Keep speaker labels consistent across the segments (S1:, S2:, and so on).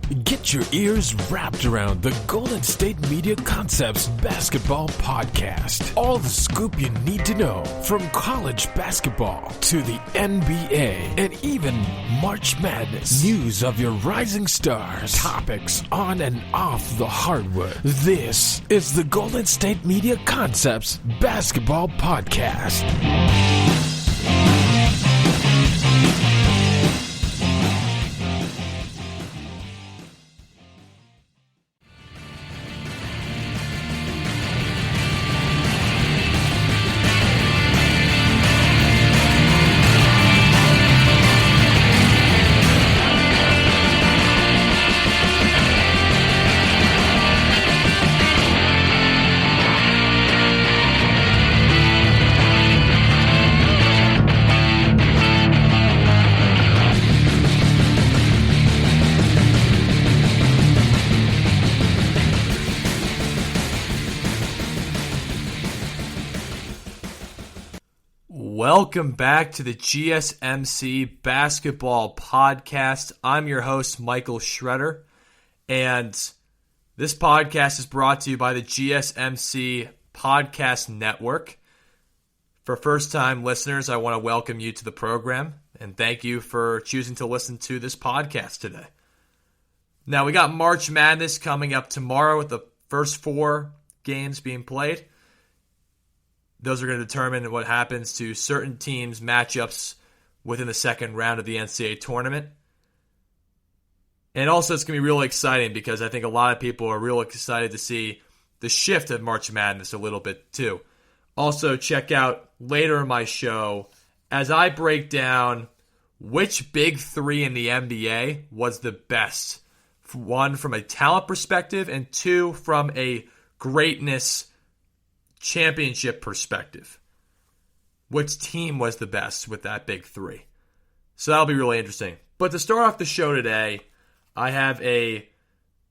S1: Get your ears wrapped around the Golden State Media Concepts Basketball Podcast. All the scoop you need to know, from college basketball to the NBA and even March Madness. News of your rising stars, topics on and off the hardwood. This is the Golden State Media Concepts Basketball Podcast.
S2: Welcome back to the GSMC Basketball Podcast. I'm your host, Michael Schroeder, and this podcast is brought to you by the GSMC Podcast Network. For first-time listeners, I want to welcome you to the program, and thank you for choosing to listen to this podcast today. Now, we got March Madness coming up tomorrow with the first 4 games being played. Those are going to determine what happens to certain teams' matchups within the second round of the NCAA tournament. And also, it's going to be really exciting because I think a lot of people are real excited to see the shift of March Madness a little bit too. Also, check out later in my show as I break down which big 3 in the NBA was the best. 1, from a talent perspective, and 2, from a greatness championship perspective. Which team was the best with that big 3? So that'll be really interesting. But to start off the show today, I have a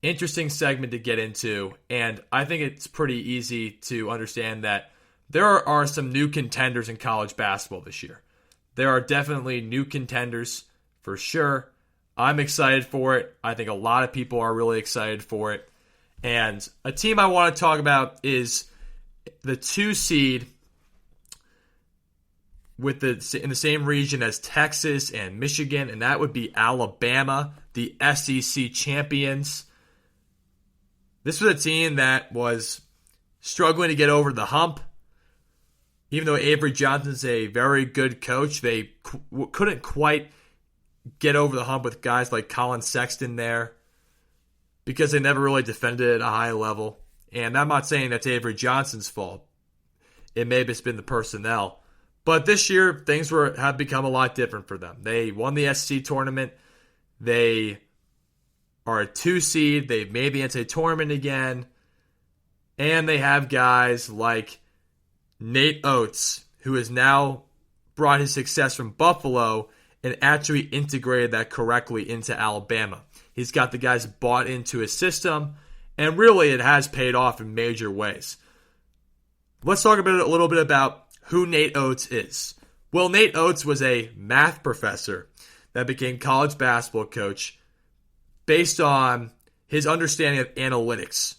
S2: interesting segment to get into, and I think it's pretty easy to understand that there are some new contenders in college basketball this year. There are definitely new contenders for sure. I'm excited for it. I think a lot of people are really excited for it. And a team I want to talk about is the 2 seed in the same region as Texas and Michigan, and that would be Alabama, the SEC champions. This was a team that was struggling to get over the hump. Even though Avery Johnson's a very good coach, they couldn't quite get over the hump with guys like Colin Sexton there because they never really defended at a high level. And I'm not saying that's Avery Johnson's fault. It may have just been the personnel. But this year, things have become a lot different for them. They won the SEC tournament. They are a 2 seed. They've made the NCAA tournament again. And they have guys like Nate Oates, who has now brought his success from Buffalo and actually integrated that correctly into Alabama. He's got the guys bought into his system. And really, it has paid off in major ways. Let's talk a little bit about who Nate Oates is. Well, Nate Oates was a math professor that became college basketball coach based on his understanding of analytics.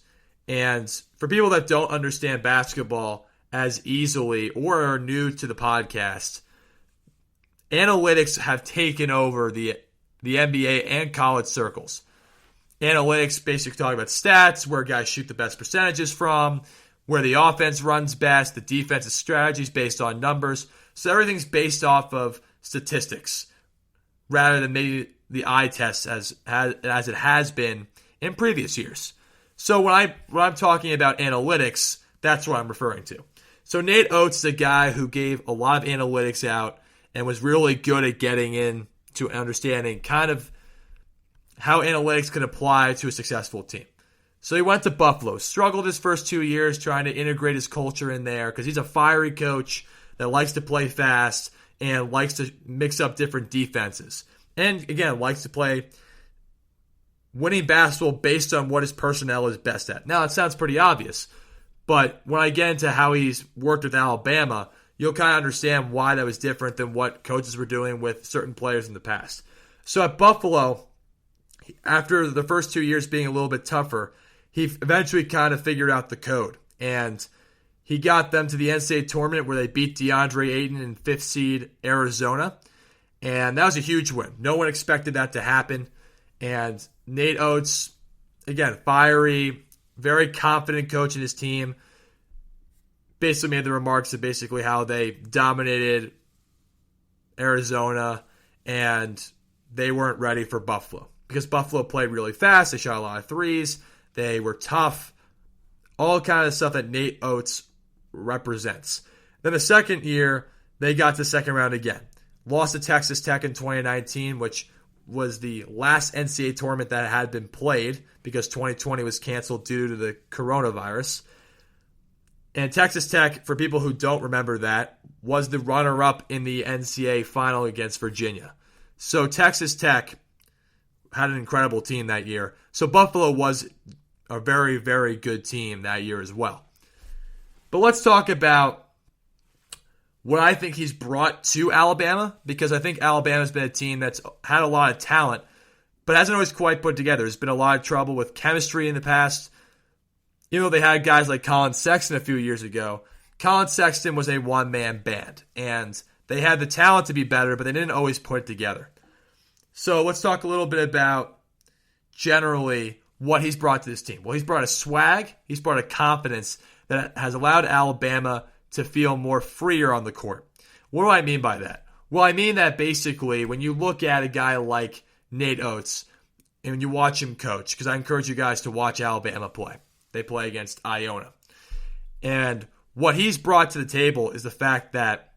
S2: And for people that don't understand basketball as easily or are new to the podcast, analytics have taken over the NBA and college circles. Analytics basically talk about stats, where guys shoot the best percentages from, where the offense runs best, the defensive strategies based on numbers. So everything's based off of statistics rather than maybe the eye test as it has been in previous years. So when I'm talking about analytics, that's what I'm referring to. So Nate Oates is a guy who gave a lot of analytics out and was really good at getting into understanding kind of how analytics can apply to a successful team. So he went to Buffalo, struggled his first 2 years trying to integrate his culture in there because he's a fiery coach that likes to play fast and likes to mix up different defenses. And again, likes to play winning basketball based on what his personnel is best at. Now, it sounds pretty obvious, but when I get into how he's worked with Alabama, you'll kind of understand why that was different than what coaches were doing with certain players in the past. So at Buffalo, after the first 2 years being a little bit tougher, he eventually kind of figured out the code. And he got them to the NCAA tournament where they beat DeAndre Ayton in 5th seed Arizona. And that was a huge win. No one expected that to happen. And Nate Oates, again, fiery, very confident coach in his team, basically made the remarks of basically how they dominated Arizona and they weren't ready for Buffalo. Because Buffalo played really fast. They shot a lot of threes. They were tough. All kind of stuff that Nate Oates represents. Then the second year, they got to the second round again. Lost to Texas Tech in 2019, which was the last NCAA tournament that had been played because 2020 was canceled due to the coronavirus. And Texas Tech, for people who don't remember that, was the runner-up in the NCAA final against Virginia. So Texas Tech had an incredible team that year. So Buffalo was a very, very good team that year as well. But let's talk about what I think he's brought to Alabama, because I think Alabama's been a team that's had a lot of talent, but hasn't always quite put together. There's been a lot of trouble with chemistry in the past. You know, they had guys like Colin Sexton a few years ago. Colin Sexton was a one-man band, and they had the talent to be better, but they didn't always put it together. So let's talk a little bit about generally what he's brought to this team. Well, he's brought a swag, he's brought a confidence that has allowed Alabama to feel more freer on the court. What do I mean by that? Well, I mean that basically when you look at a guy like Nate Oates and when you watch him coach, because I encourage you guys to watch Alabama play. They play against Iona. And what he's brought to the table is the fact that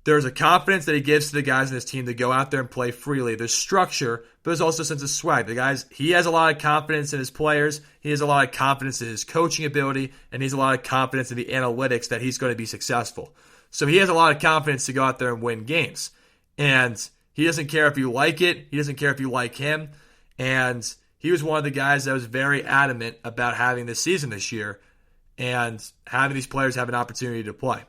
S2: there's a confidence that he gives to the guys in his team to go out there and play freely. There's structure, but there's also a sense of swag. He has a lot of confidence in his players. He has a lot of confidence in his coaching ability, and he has a lot of confidence in the analytics that he's going to be successful. So he has a lot of confidence to go out there and win games. And he doesn't care if you like it. He doesn't care if you like him. And he was one of the guys that was very adamant about having this season this year and having these players have an opportunity to play.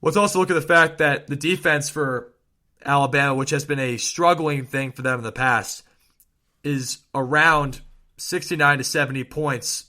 S2: Let's also look at the fact that the defense for Alabama, which has been a struggling thing for them in the past, is around 69 to 70 points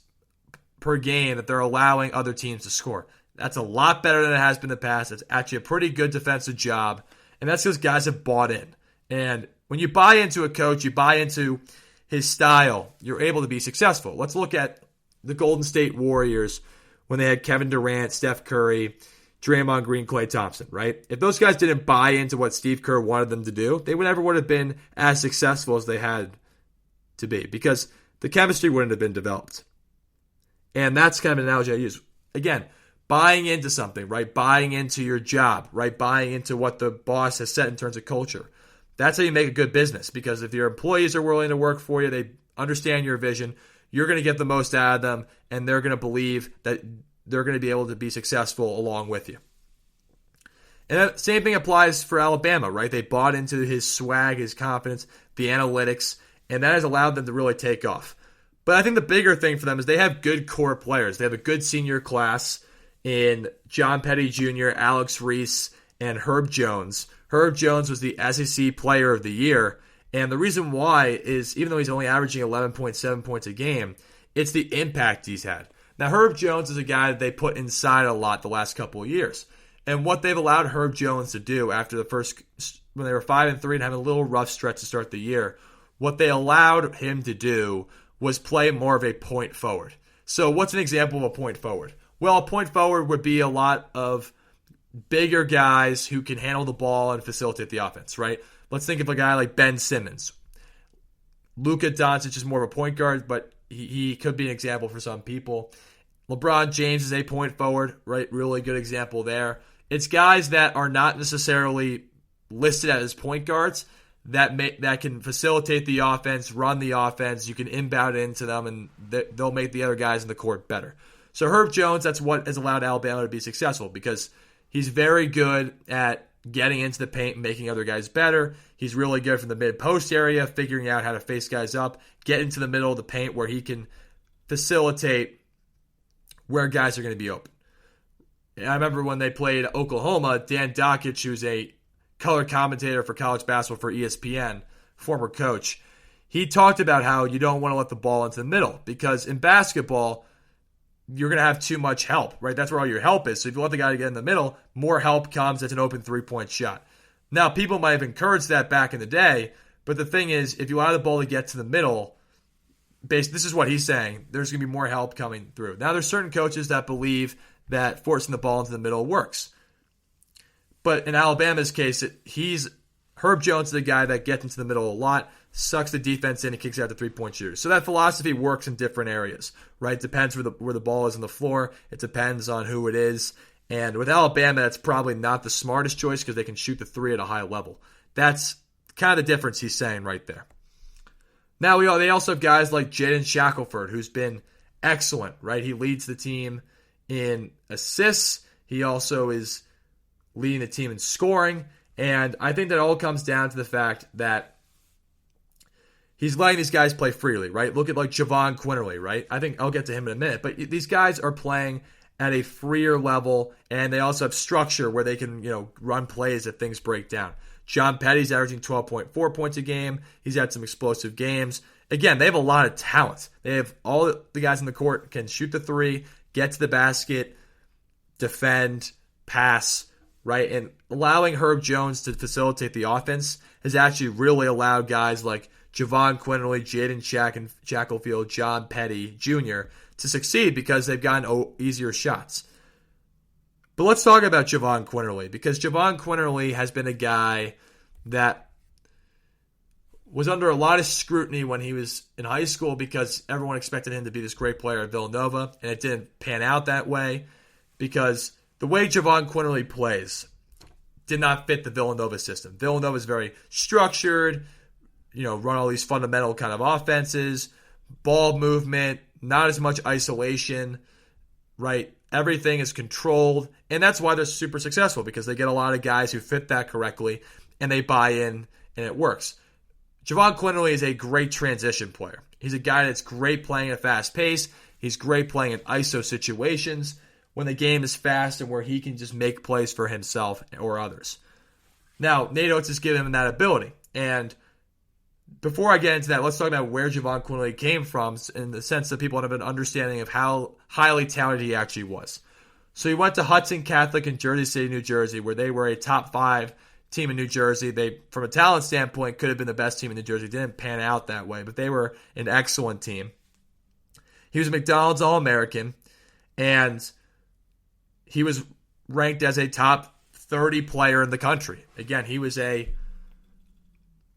S2: per game that they're allowing other teams to score. That's a lot better than it has been in the past. It's actually a pretty good defensive job, and that's because guys have bought in. And when you buy into a coach, you buy into his style, you're able to be successful. Let's look at the Golden State Warriors when they had Kevin Durant, Steph Curry, Draymond Green, Klay Thompson, right? If those guys didn't buy into what Steve Kerr wanted them to do, they never would have been as successful as they had to be because the chemistry wouldn't have been developed. And that's kind of an analogy I use. Again, buying into something, right? Buying into your job, right? Buying into what the boss has set in terms of culture. That's how you make a good business, because if your employees are willing to work for you, they understand your vision, you're going to get the most out of them, and they're going to believe that they're going to be able to be successful along with you. And that same thing applies for Alabama, right? They bought into his swag, his confidence, the analytics, and that has allowed them to really take off. But I think the bigger thing for them is they have good core players. They have a good senior class in John Petty Jr., Alex Reese, and Herb Jones. Herb Jones was the SEC Player of the Year, and the reason why is even though he's only averaging 11.7 points a game, it's the impact he's had. Now, Herb Jones is a guy that they put inside a lot the last couple of years. And what they've allowed Herb Jones to do after the first, when they were 5-3 and having a little rough stretch to start the year, what they allowed him to do was play more of a point forward. So what's an example of a point forward? Well, a point forward would be a lot of bigger guys who can handle the ball and facilitate the offense, right? Let's think of a guy like Ben Simmons. Luka Doncic is more of a point guard, but he could be an example for some people. LeBron James is a point forward, right? Really good example there. It's guys that are not necessarily listed as point guards that can facilitate the offense, run the offense. You can inbound into them, and they'll make the other guys in the court better. So Herb Jones, that's what has allowed Alabama to be successful because he's very good at getting into the paint and making other guys better. He's really good from the mid-post area, figuring out how to face guys up, get into the middle of the paint where he can facilitate where guys are going to be open. And I remember when they played Oklahoma, Dan Dockich, who's a color commentator for college basketball for ESPN, former coach. He talked about how you don't want to let the ball into the middle because in basketball, you're going to have too much help, right? That's where all your help is. So if you let the guy get in the middle, more help comes. It's an open three-point shot. Now, people might have encouraged that back in the day, but the thing is, if you allow the ball to get to the middle, this is what he's saying, there's going to be more help coming through. Now, there's certain coaches that believe that forcing the ball into the middle works. But in Alabama's case, Herb Jones is the guy that gets into the middle a lot, sucks the defense in, and kicks out the three-point shooters. So that philosophy works in different areas, right? It depends where the ball is on the floor. It depends on who it is. And with Alabama, that's probably not the smartest choice because they can shoot the three at a high level. That's kind of the difference he's saying right there. Now, they also have guys like Jaden Shackelford, who's been excellent, right? He leads the team in assists. He also is leading the team in scoring. And I think that all comes down to the fact that he's letting these guys play freely, right? Look at like Javon Quinley, right? I think I'll get to him in a minute. But these guys are playing at a freer level, and they also have structure where they can, run plays if things break down. John Petty's averaging 12.4 points a game. He's had some explosive games. Again, they have a lot of talent. They have all the guys in the court can shoot the three, get to the basket, defend, pass, right? And allowing Herb Jones to facilitate the offense has actually really allowed guys like Javon Quinley, Jaden Shackelford, John Petty Jr. to succeed because they've gotten easier shots. But let's talk about Javon Quinley, because Javon Quinley has been a guy that was under a lot of scrutiny when he was in high school because everyone expected him to be this great player at Villanova, and it didn't pan out that way because the way Javon Quinley plays did not fit the Villanova system. Villanova is very structured, run all these fundamental kind of offenses, ball movement, not as much isolation, right? Everything is controlled, and that's why they're super successful, because they get a lot of guys who fit that correctly, and they buy in, and it works. Javon Quinley is a great transition player. He's a guy that's great playing at a fast pace. He's great playing in ISO situations when the game is fast and where he can just make plays for himself or others. Now, Nate Oates has given him that ability, and before I get into that, let's talk about where Javon Quinley came from in the sense that people have an understanding of how highly talented he actually was. So he went to Hudson Catholic in Jersey City, New Jersey, where they were a top 5 team in New Jersey. They, from a talent standpoint, could have been the best team in New Jersey. It didn't pan out that way, but they were an excellent team. He was a McDonald's All-American, and he was ranked as a top 30 player in the country. Again, he was a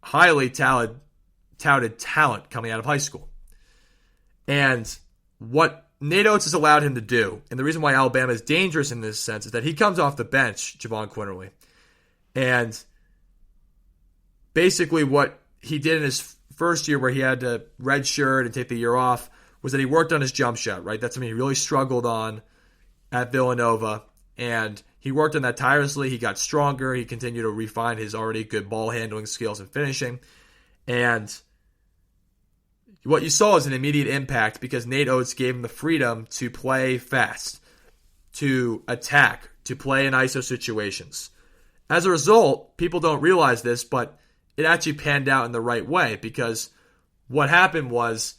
S2: highly touted talent coming out of high school. And what Nate Oates has allowed him to do, and the reason why Alabama is dangerous in this sense, is that he comes off the bench, Javon Quinley, and basically what he did in his first year where he had to redshirt and take the year off was that he worked on his jump shot, right? That's something he really struggled on at Villanova, and he worked on that tirelessly. He got stronger. He continued to refine his already good ball handling skills and finishing. And what you saw is an immediate impact because Nate Oates gave him the freedom to play fast, to attack, to play in ISO situations. As a result, people don't realize this, but it actually panned out in the right way because what happened was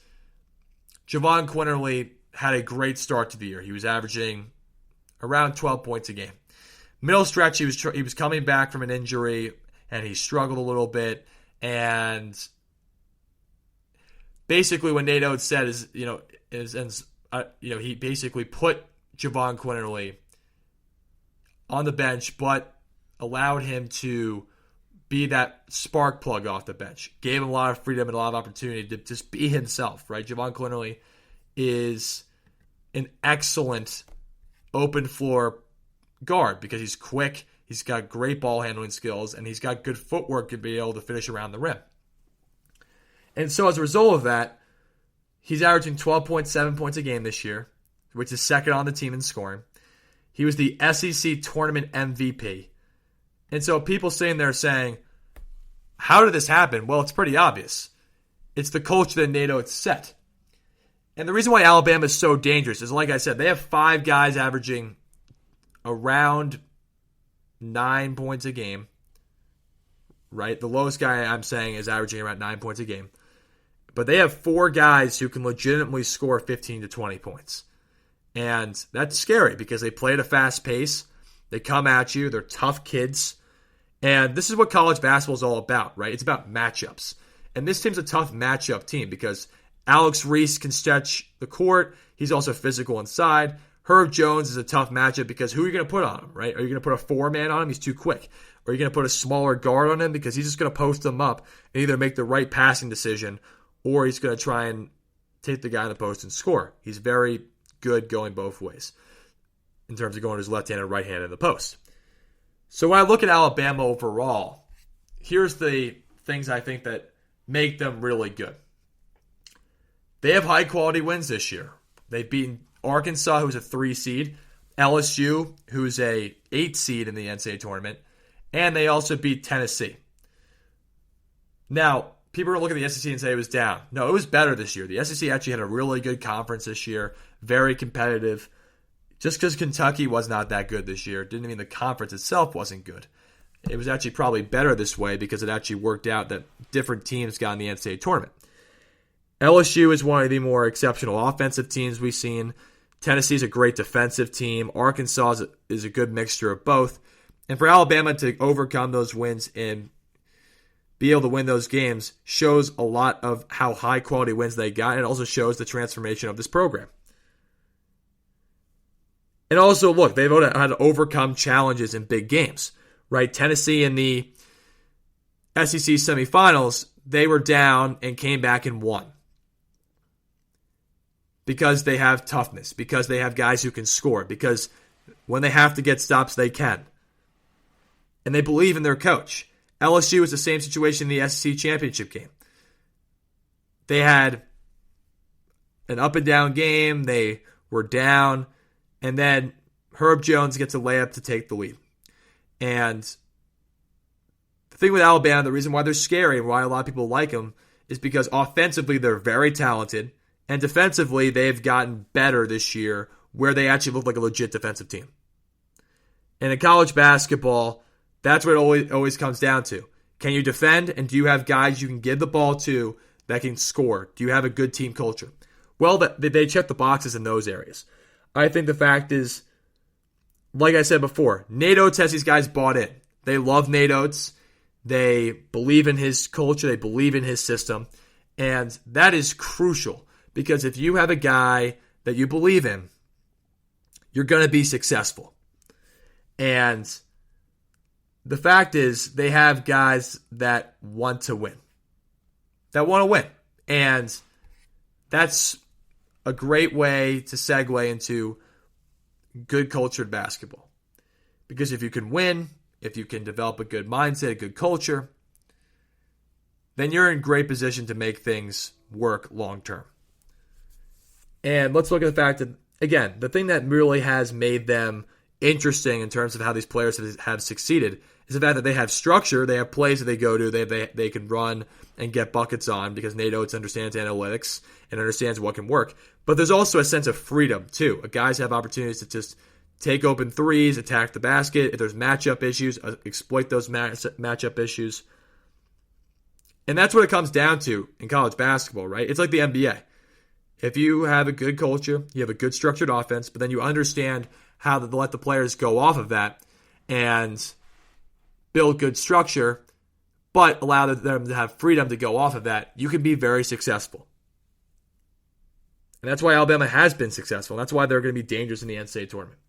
S2: Javon Quinley had a great start to the year. He was averaging around 12 points a game. Middle stretch, he was coming back from an injury, and he struggled a little bit. And basically, what Nate Oates said is, he basically put Javon Quinley on the bench, but allowed him to be that spark plug off the bench. Gave him a lot of freedom and a lot of opportunity to just be himself. Right? Javon Quinley is an excellent open floor guard because he's quick, he's got great ball handling skills, and he's got good footwork to be able to finish around the rim. And so as a result of that, he's averaging 12.7 points a game this year, which is second on the team in scoring. He was the SEC tournament MVP. And so people sitting there saying, how did this happen? Well, it's pretty obvious. It's the culture that Nate Oates set. And the reason why Alabama is so dangerous is, like I said, they have 5 guys averaging around 9 points a game, right? The lowest guy I'm saying is averaging around 9 points a game. But they have 4 guys who can legitimately score 15 to 20 points. And that's scary because they play at a fast pace. They come at you. They're tough kids. And this is what college basketball is all about, right? It's about matchups. And this team's a tough matchup team because Alex Reese can stretch the court. He's also physical inside. Herb Jones is a tough matchup because who are you going to put on him, right? Are you going to put a 4-man on him? He's too quick. Or are you going to put a smaller guard on him because he's just going to post him up and either make the right passing decision or he's going to try and take the guy in the post and score. He's very good going both ways in terms of going to his left hand and right hand in the post. So when I look at Alabama overall, here's the things I think that make them really good. They have high-quality wins this year. They've beaten Arkansas, who's a 3 seed, LSU, who's a 8 seed in the NCAA tournament, and they also beat Tennessee. Now, people are looking at the SEC and say it was down. No, it was better this year. The SEC actually had a really good conference this year, very competitive. Just because Kentucky was not that good this year didn't mean the conference itself wasn't good. It was actually probably better this way because it actually worked out that different teams got in the NCAA tournament. LSU is one of the more exceptional offensive teams we've seen. Tennessee is a great defensive team. Arkansas is a good mixture of both. And for Alabama to overcome those wins and be able to win those games shows a lot of how high quality wins they got, and it also shows the transformation of this program. And also, look, they've had to overcome challenges in big games, right? Tennessee in the SEC semifinals, they were down and came back and won. Because they have toughness, because they have guys who can score, because when they have to get stops, they can. And they believe in their coach. LSU is the same situation in the SEC championship game. They had an up and down game. They were down. And then Herb Jones gets a layup to take the lead. And the thing with Alabama, the reason why they're scary and why a lot of people like them is because offensively they're very talented. And defensively they've gotten better this year where they actually look like a legit defensive team. And in college basketball, that's what it always comes down to. Can you defend, and do you have guys you can give the ball to that can score? Do you have a good team culture? Well, they check the boxes in those areas. I think the fact is, like I said before, Nate Oates has these guys bought in. They love Nate Oates. They believe in his culture. They believe in his system. And that is crucial because if you have a guy that you believe in, you're going to be successful. And the fact is, they have guys that want to win. And that's a great way to segue into good cultured basketball. Because if you can win, if you can develop a good mindset, a good culture, then you're in great position to make things work long term. And let's look at the fact that, again, the thing that really has made them interesting in terms of how these players have succeeded is the fact that they have structure, they have plays that they go to, they can run and get buckets on because Nate Oates understands analytics and understands what can work. But there's also a sense of freedom, too. Guys have opportunities to just take open threes, attack the basket. If there's matchup issues, exploit those matchup issues. And that's what it comes down to in college basketball, right? It's like the NBA. If you have a good culture, you have a good structured offense, but then you understand how to let the players go off of that and build good structure, but allow them to have freedom to go off of that, you can be very successful. And that's why Alabama has been successful. That's why they're going to be dangerous in the NCAA tournament.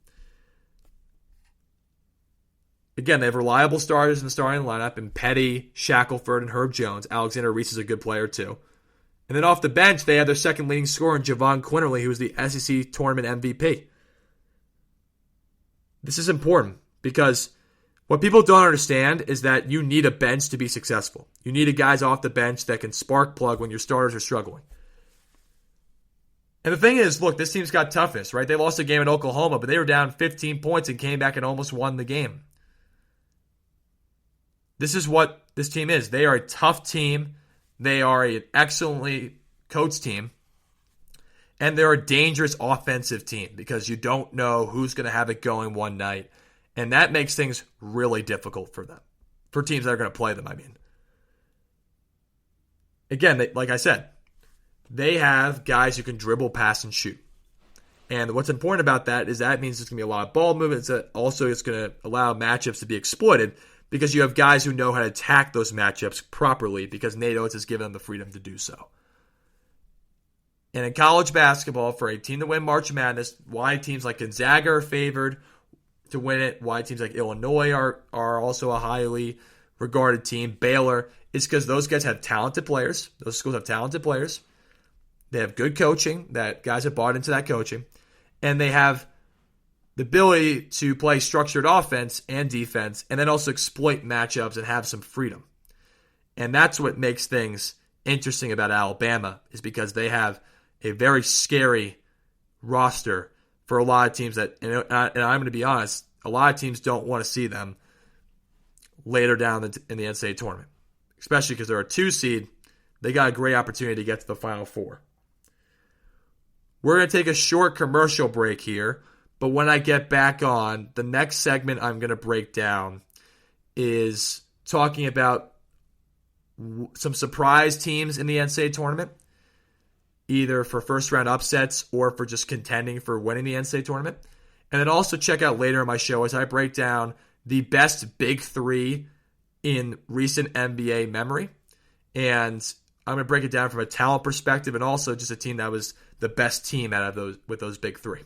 S2: Again, they have reliable starters in the starting lineup in Petty, Shackelford, and Herb Jones. Alexander Reese is a good player too. And then off the bench, they had their second leading scorer in Javon Quinley, who was the SEC tournament MVP. This is important because what people don't understand is that you need a bench to be successful. You need guys off the bench that can spark plug when your starters are struggling. And the thing is, look, this team's got toughness, right? They lost a game at Oklahoma, but they were down 15 points and came back and almost won the game. This is what this team is. They are a tough team. They are an excellently coached team. And they're a dangerous offensive team because you don't know who's going to have it going one night. And that makes things really difficult for them. For teams that are going to play them, I mean. again, like I said, they have guys who can dribble, pass, and shoot. And what's important about that is that means there's going to be a lot of ball movement. Also, it's going to allow matchups to be exploited because you have guys who know how to attack those matchups properly because Nate Oates has given them the freedom to do so. And in college basketball, for a team to win March Madness, why teams like Gonzaga are favored to win it, why teams like Illinois are also a highly regarded team, Baylor, is because those guys have talented players. Those schools have talented players. They have good coaching, that guys have bought into that coaching, and they have the ability to play structured offense and defense and then also exploit matchups and have some freedom. And that's what makes things interesting about Alabama, is because they have a very scary roster for a lot of teams that, and I'm going to be honest, a lot of teams don't want to see them later down in the NCAA tournament, especially because they're a 2 seed. They got a great opportunity to get to the Final Four. We're going to take a short commercial break here, but when I get back on, the next segment I'm going to break down is talking about some surprise teams in the NCAA tournament, either for first-round upsets or for just contending for winning the NCAA tournament. And then also check out later in my show as I break down the best big three in recent NBA memory. And I'm going to break it down from a talent perspective and also just a team that was the best team out of those with those big three.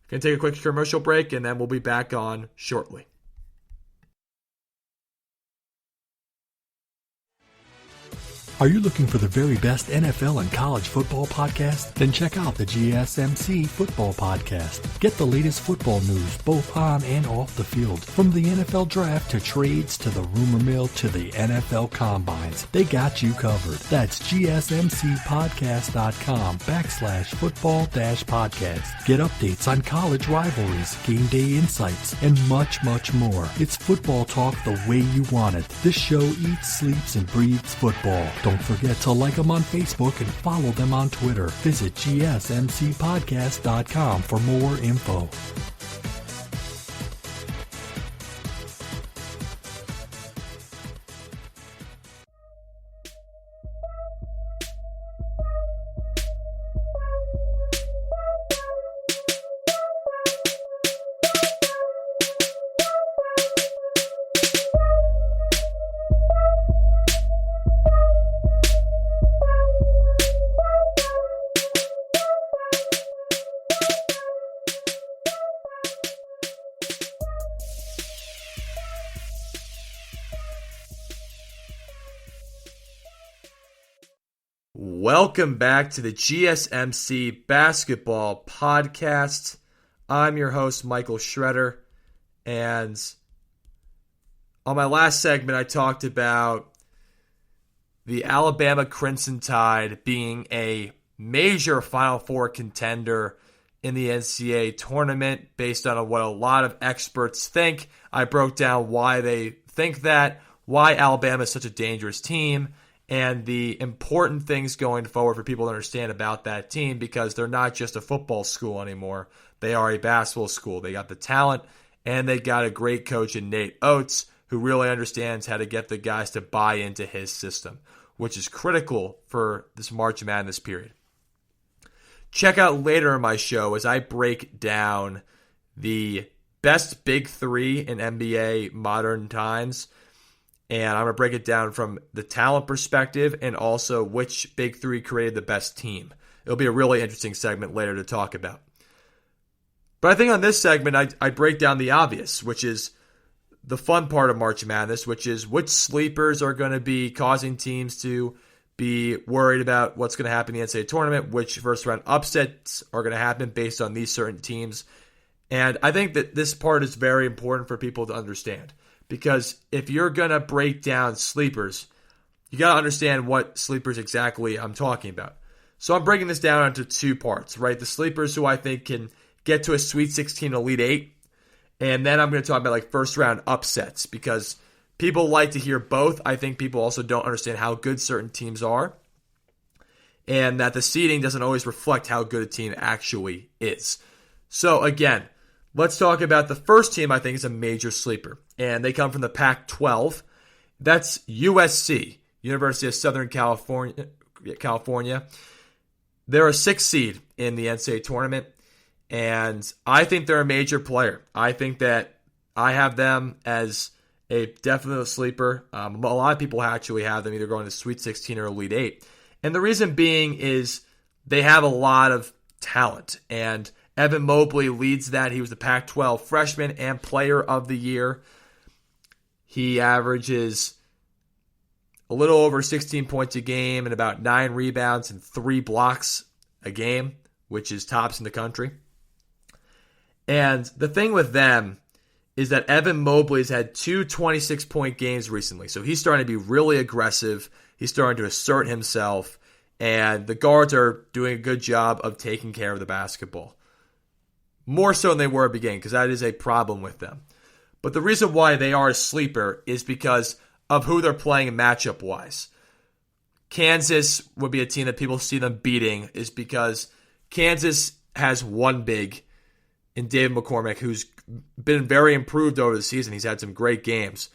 S2: Going to take a quick commercial break, and then we'll be back on shortly.
S3: Are you looking for the very best NFL and college football podcast? Then check out the GSMC Football Podcast. Get the latest football news both on and off the field. From the NFL Draft to trades to the rumor mill to the NFL Combines, they got you covered. That's GSMCpodcast.com/football-podcast. Get updates on college rivalries, game day insights, and much, much more. It's football talk the way you want it. This show eats, sleeps, and breathes football. Don't forget to like them on Facebook and follow them on Twitter. Visit GSMCpodcast.com for more info.
S2: Welcome back to the GSMC Basketball Podcast. I'm your host, Michael Schroeder, and on my last segment, I talked about the Alabama Crimson Tide being a major Final Four contender in the NCAA tournament based on what a lot of experts think. I broke down why they think that, why Alabama is such a dangerous team, and the important things going forward for people to understand about that team, because they're not just a football school anymore. They are a basketball school. They got the talent, and they got a great coach in Nate Oates, who really understands how to get the guys to buy into his system, which is critical for this March Madness period. Check out later in my show as I break down the best big three in NBA modern times. And I'm going to break it down from the talent perspective and also which big three created the best team. It'll be a really interesting segment later to talk about. But I think on this segment, I break down the obvious, which is the fun part of March Madness, which is which sleepers are going to be causing teams to be worried about what's going to happen in the NCAA tournament, which first-round upsets are going to happen based on these certain teams. And I think that this part is very important for people to understand. Because if you're going to break down sleepers, you got to understand what sleepers exactly I'm talking about. So I'm breaking this down into two parts, right? The sleepers who I think can get to a Sweet 16 Elite 8. And then I'm going to talk about like first round upsets, because people like to hear both. I think people also don't understand how good certain teams are, and that the seeding doesn't always reflect how good a team actually is. So again, let's talk about the first team I think is a major sleeper, and they come from the Pac-12. That's USC. University of Southern California. They're a 6th seed in the NCAA tournament, and I think they're a major player. I think that I have them as a definite sleeper. A lot of people actually have them either going to Sweet 16 or Elite 8. And the reason being is they have a lot of talent, and Evan Mobley leads that. He was the Pac-12 freshman and player of the year. He averages a little over 16 points a game and about 9 rebounds and 3 blocks a game, which is tops in the country. And the thing with them is that Evan Mobley's had 2 26-point games recently. So he's starting to be really aggressive. He's starting to assert himself. And the guards are doing a good job of taking care of the basketball. More so than they were at the beginning, because that is a problem with them. But the reason why they are a sleeper is because of who they're playing matchup-wise. Kansas would be a team that people see them beating, is because Kansas has one big in David McCormick, who's been very improved over the season. He's had some great games,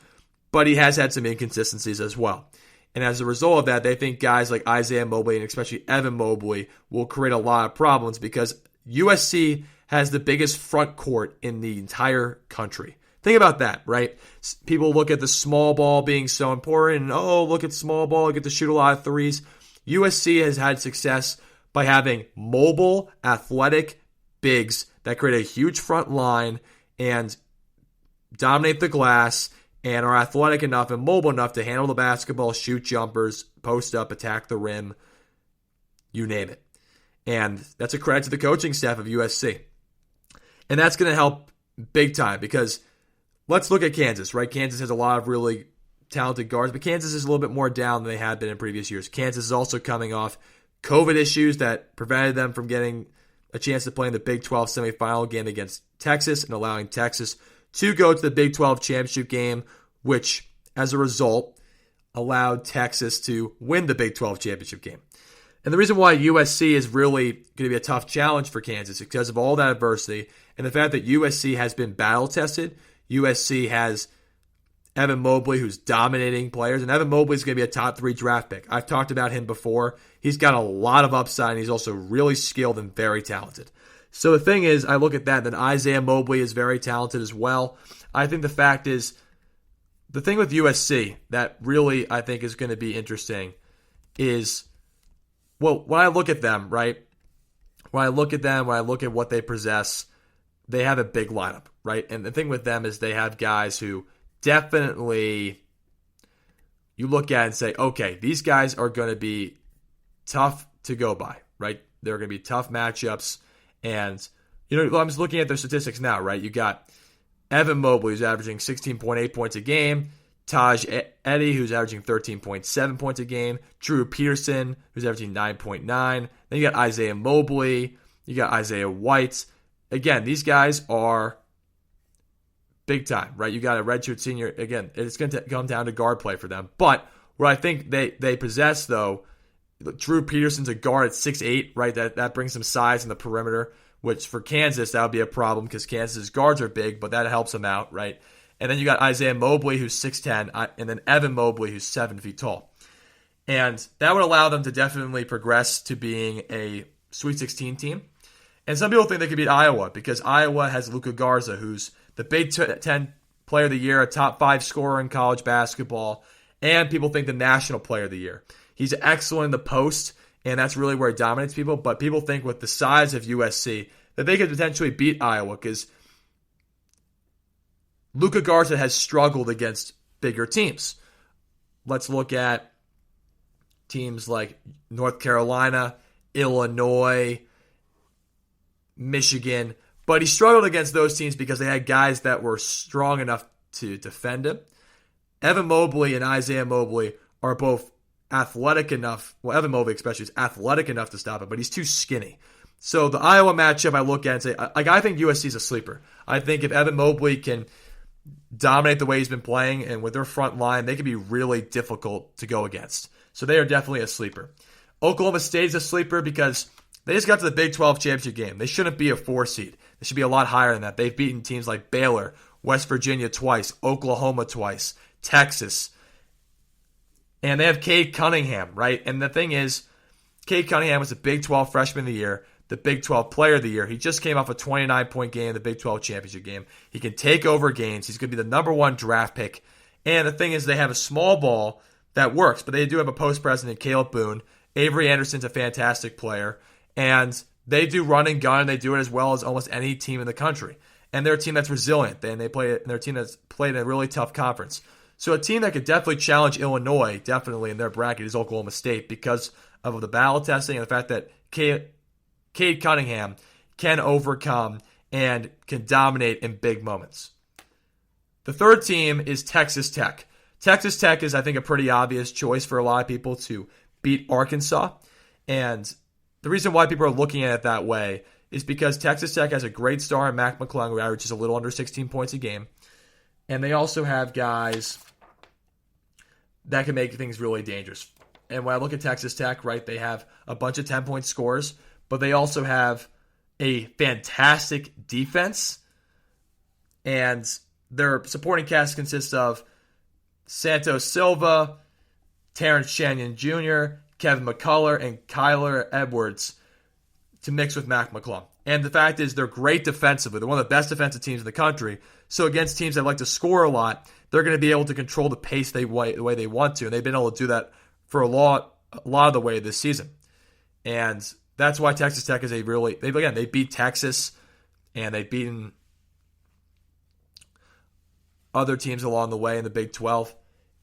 S2: but he has had some inconsistencies as well. And as a result of that, they think guys like Isaiah Mobley and especially Evan Mobley will create a lot of problems because USC has the biggest front court in the entire country. Think about that, right? People look at the small ball being so important, and look at small ball, get to shoot a lot of threes. USC has had success by having mobile, athletic bigs that create a huge front line and dominate the glass and are athletic enough and mobile enough to handle the basketball, shoot jumpers, post up, attack the rim, you name it. And that's a credit to the coaching staff of USC. And that's going to help big time because let's look at Kansas, right? Kansas has a lot of really talented guards, but Kansas is a little bit more down than they had been in previous years. Kansas is also coming off COVID issues that prevented them from getting a chance to play in the Big 12 semifinal game against Texas and allowing Texas to go to the Big 12 championship game, which, as a result, allowed Texas to win the Big 12 championship game. And the reason why USC is really going to be a tough challenge for Kansas is because of all that adversity and the fact that USC has been battle-tested. USC has Evan Mobley, who's dominating players, and Evan Mobley is going to be a top 3 draft pick. I've talked about him before. He's got a lot of upside, and he's also really skilled and very talented. So the thing is, I look at that, then Isaiah Mobley is very talented as well. I think the fact is, the thing with USC that really I think is going to be interesting is, well, when I look at them, right? When I look at what they possess, they have a big lineup, right? And the thing with them is they have guys who definitely you look at and say, okay, these guys are going to be tough to go by, right? They're going to be tough matchups. And, I'm just looking at their statistics now, right? You got Evan Mobley, who's averaging 16.8 points a game. Taj Eddy, who's averaging 13.7 points a game. Drew Peterson, who's averaging 9.9. Then you got Isaiah Mobley. You got Isaiah White. Again, these guys are big time, right? You got a redshirt senior. Again, it's going to come down to guard play for them. But what I think they possess, though, Drew Peterson's a guard at 6'8", right? That brings some size in the perimeter, which for Kansas, that would be a problem because Kansas's guards are big, but that helps them out, right? And then you got Isaiah Mobley, who's 6'10", and then Evan Mobley, who's 7 feet tall. And that would allow them to definitely progress to being a Sweet 16 team. And some people think they could beat Iowa because Iowa has Luka Garza, who's the Big 10 Player of the Year, a top 5 scorer in college basketball, and people think the National Player of the Year. He's excellent in the post, and that's really where he dominates people. But people think with the size of USC that they could potentially beat Iowa because Luka Garza has struggled against bigger teams. Let's look at teams like North Carolina, Illinois, Michigan. But he struggled against those teams because they had guys that were strong enough to defend him. Evan Mobley and Isaiah Mobley are both athletic enough. Well, Evan Mobley especially is athletic enough to stop him, but he's too skinny. So the Iowa matchup I look at and say, I think USC is a sleeper. I think if Evan Mobley can dominate the way he's been playing and with their front line, they can be really difficult to go against. So they are definitely a sleeper. Oklahoma State is a sleeper because they just got to the Big 12 championship game. They shouldn't be a 4 seed. They should be a lot higher than that. They've beaten teams like Baylor, West Virginia twice, Oklahoma twice, Texas. And they have Cade Cunningham, right? And the thing is, Cade Cunningham was the Big 12 Freshman of the Year, the Big 12 Player of the Year. He just came off a 29-point game in the Big 12 Championship game. He can take over games. He's going to be the number 1 draft pick. And the thing is, they have a small ball that works, but they do have a post president, Caleb Boone. Avery Anderson's a fantastic player. And they do run and gun, and they do it as well as almost any team in the country. And they're a team that's resilient, and they're a team that's played in a really tough conference. So a team that could definitely challenge Illinois, definitely in their bracket, is Oklahoma State because of the battle testing and the fact that Cade Cunningham can overcome and can dominate in big moments. The third team is Texas Tech. Texas Tech is, I think, a pretty obvious choice for a lot of people to beat Arkansas. And the reason why people are looking at it that way is because Texas Tech has a great star in Mac McClung, who averages a little under 16 points a game. And they also have guys that can make things really dangerous. And when I look at Texas Tech, right, they have a bunch of 10-point scores, but they also have a fantastic defense. And their supporting cast consists of Santos Silva, Terrence Shannon Jr., Kevin McCullough, and Kyler Edwards to mix with Mac McClung. And the fact is, they're great defensively. They're one of the best defensive teams in the country. So against teams that like to score a lot, they're going to be able to control the pace the way they want to. And they've been able to do that for a lot of the way this season. And that's why Texas Tech is they beat Texas, and they've beaten other teams along the way in the Big 12.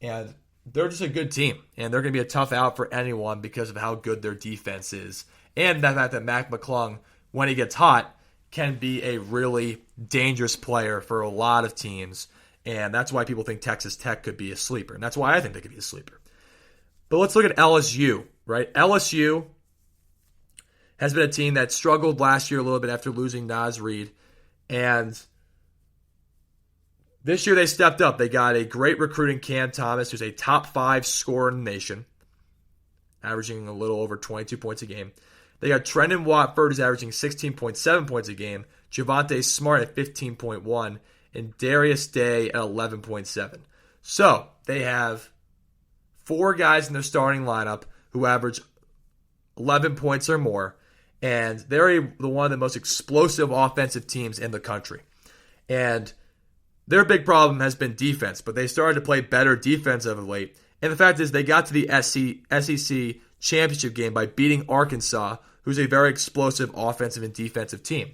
S2: And they're just a good team. And they're going to be a tough out for anyone because of how good their defense is. And the fact that Mac McClung, when he gets hot, can be a really dangerous player for a lot of teams. And that's why people think Texas Tech could be a sleeper. And that's why I think they could be a sleeper. But let's look at LSU, right? LSU has been a team that struggled last year a little bit after losing Naz Reid. And this year they stepped up. They got a great recruit in Cam Thomas, who's a top 5 scorer in the nation, averaging a little over 22 points a game. They got Trendon Watford, who's averaging 16.7 points a game, Javonte Smart at 15.1, and Darius Day at 11.7. So they have 4 guys in their starting lineup who average 11 points or more, and they're one of the most explosive offensive teams in the country. And their big problem has been defense, but they started to play better defense of late. And the fact is, they got to the SEC championship game by beating Arkansas, who's a very explosive offensive and defensive team.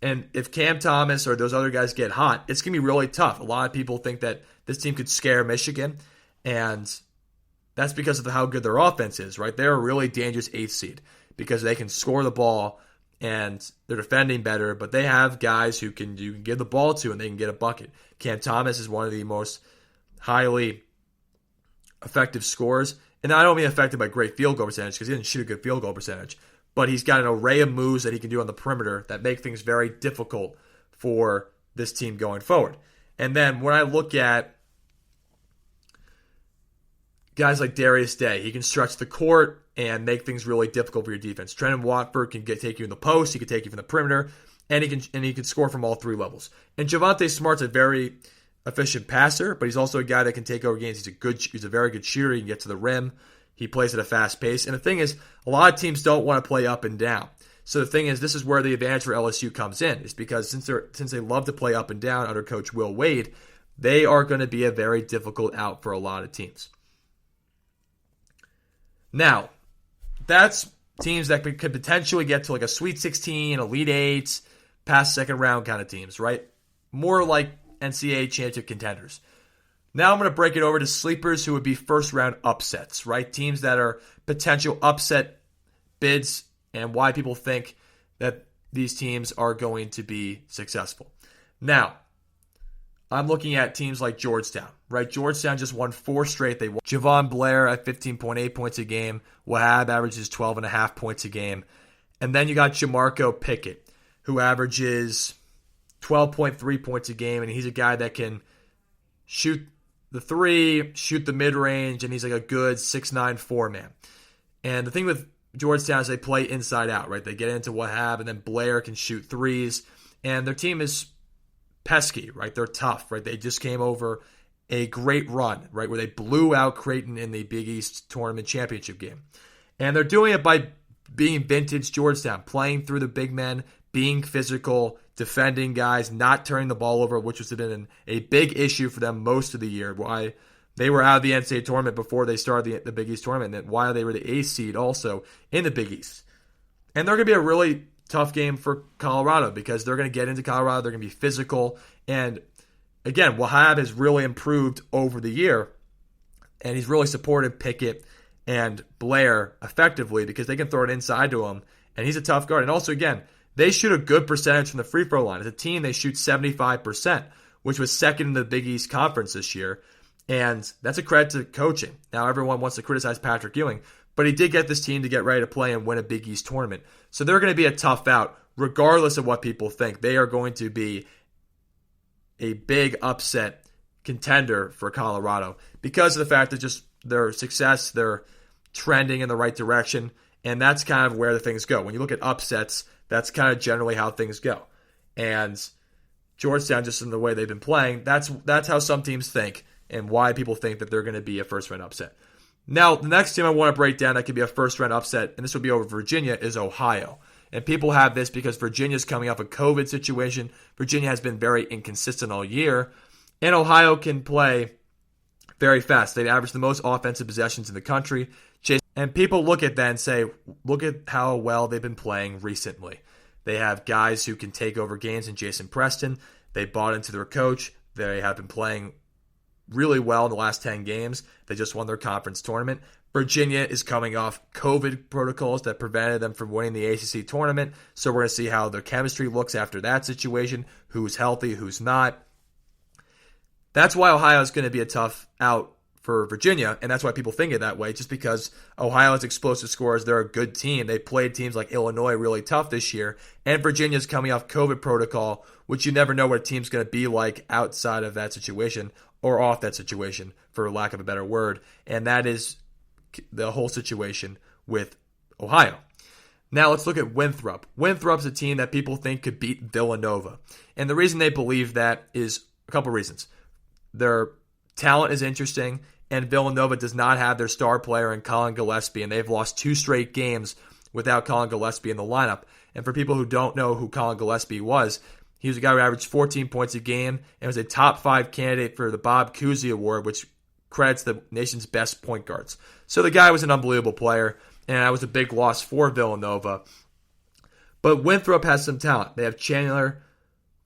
S2: And if Cam Thomas or those other guys get hot, it's going to be really tough. A lot of people think that this team could scare Michigan, and that's because of how good their offense is, right? They're a really dangerous 8th seed because they can score the ball and they're defending better, but they have guys who you can give the ball to and they can get a bucket. Cam Thomas is one of the most highly effective scorers. And I don't mean affected by great field goal percentage because he didn't shoot a good field goal percentage, but he's got an array of moves that he can do on the perimeter that make things very difficult for this team going forward. And then when I look at guys like Darius Day, he can stretch the court and make things really difficult for your defense. Trendon Watford can take you in the post, he can take you from the perimeter, and he can score from all 3 levels. And Javonte Smart's a very efficient passer, but he's also a guy that can take over games. He's a very good shooter. He can get to the rim. He plays at a fast pace. And the thing is, a lot of teams don't want to play up and down. So the thing is, this is where the advantage for LSU comes in, is because since they love to play up and down under Coach Will Wade, they are going to be a very difficult out for a lot of teams. Now, that's teams that could potentially get to like a Sweet 16, Elite 8, past second round kind of teams, right? More like NCAA championship contenders. Now I'm going to break it over to sleepers who would be first round upsets, right? Teams that are potential upset bids and why people think that these teams are going to be successful. Now, I'm looking at teams like Georgetown, right? Georgetown just won 4 straight. They won. Javon Blair at 15.8 points a game. Wahab averages 12.5 points a game. And then you got Jamarco Pickett, who averages 12.3 points a game, and he's a guy that can shoot the 3, shoot the mid-range, and he's like a good 6'9" 4-man. And the thing with Georgetown is they play inside out, right? They get into Wahab, and then Blair can shoot 3s, and their team is pesky, right? They're tough, right? They just came over a great run, right, where they blew out Creighton in the Big East Tournament Championship game. And they're doing it by being vintage Georgetown, playing through the big men, being physical, defending guys, not turning the ball over, which has been a big issue for them most of the year. Why they were out of the NCAA tournament before they started the Big East tournament, and why they were the eighth seed also in the Big East. And they're going to be a really tough game for Colorado because they're going to get into Colorado. They're going to be physical. And again, Wahab has really improved over the year, and he's really supported Pickett and Blair effectively because they can throw it inside to him, and he's a tough guard. And also, again, they shoot a good percentage from the free throw line. As a team, they shoot 75%, which was second in the Big East Conference this year, and that's a credit to coaching. Now, everyone wants to criticize Patrick Ewing, but he did get this team to get ready to play and win a Big East tournament. So they're going to be a tough out, regardless of what people think. They are going to be a big upset contender for Colorado because of the fact that just their success, they're trending in the right direction, and that's kind of where the things go. When you look at upsets, that's kind of generally how things go. And Georgetown, just in the way they've been playing, that's how some teams think and why people think that they're going to be a first-round upset. Now, the next team I want to break down that could be a first-round upset, and this will be over Virginia, is Ohio. And people have this because Virginia's coming off a COVID situation. Virginia has been very inconsistent all year, and Ohio can play very fast. They've averaged the most offensive possessions in the country. And people look at that and say, look at how well they've been playing recently. They have guys who can take over games in Jason Preston. They bought into their coach. They have been playing really well in the last 10 games. They just won their conference tournament. Virginia is coming off COVID protocols that prevented them from winning the ACC tournament. So we're going to see how their chemistry looks after that situation, who's healthy, who's not. That's why Ohio is going to be a tough out for Virginia, and that's why people think it that way, just because Ohio has explosive scorers. They're a good team. They played teams like Illinois really tough this year, and Virginia's coming off COVID protocol, which you never know what a team's going to be like outside of that situation or off that situation, for lack of a better word, and that is the whole situation with Ohio. Now let's look at Winthrop. Winthrop's a team that people think could beat Villanova, and the reason they believe that is a couple reasons. Their talent is interesting, and Villanova does not have their star player in Colin Gillespie, and they've lost 2 straight games without Colin Gillespie in the lineup. And for people who don't know who Colin Gillespie was, he was a guy who averaged 14 points a game and was a top 5 candidate for the Bob Cousy Award, which credits the nation's best point guards. So the guy was an unbelievable player, and that was a big loss for Villanova. But Winthrop has some talent. They have Chandler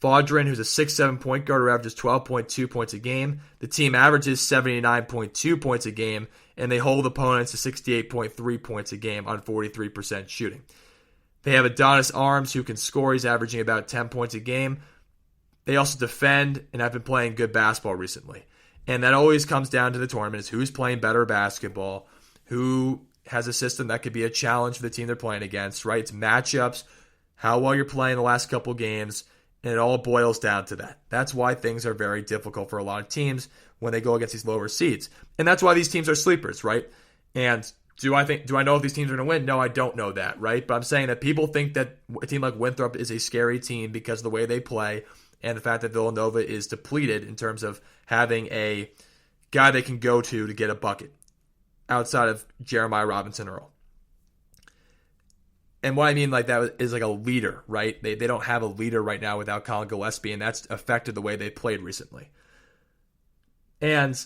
S2: Vaudrin, who's a 6'7" point guard who averages 12.2 points a game. The team averages 79.2 points a game, and they hold opponents to 68.3 points a game on 43% shooting. They have Adonis Arms, who can score. He's averaging about 10 points a game. They also defend and have been playing good basketball recently. And that always comes down to the tournament, is who's playing better basketball, who has a system that could be a challenge for the team they're playing against, right? It's matchups, how well you're playing the last couple games, and it all boils down to that. That's why things are very difficult for a lot of teams when they go against these lower seeds. And that's why these teams are sleepers, right? And do I know if these teams are going to win? No, I don't know that, right? But I'm saying that people think that a team like Winthrop is a scary team because of the way they play and the fact that Villanova is depleted in terms of having a guy they can go to get a bucket outside of Jeremiah Robinson Earl. And what I mean like that is like a leader, right? They don't have a leader right now without Colin Gillespie, and that's affected the way they played recently. And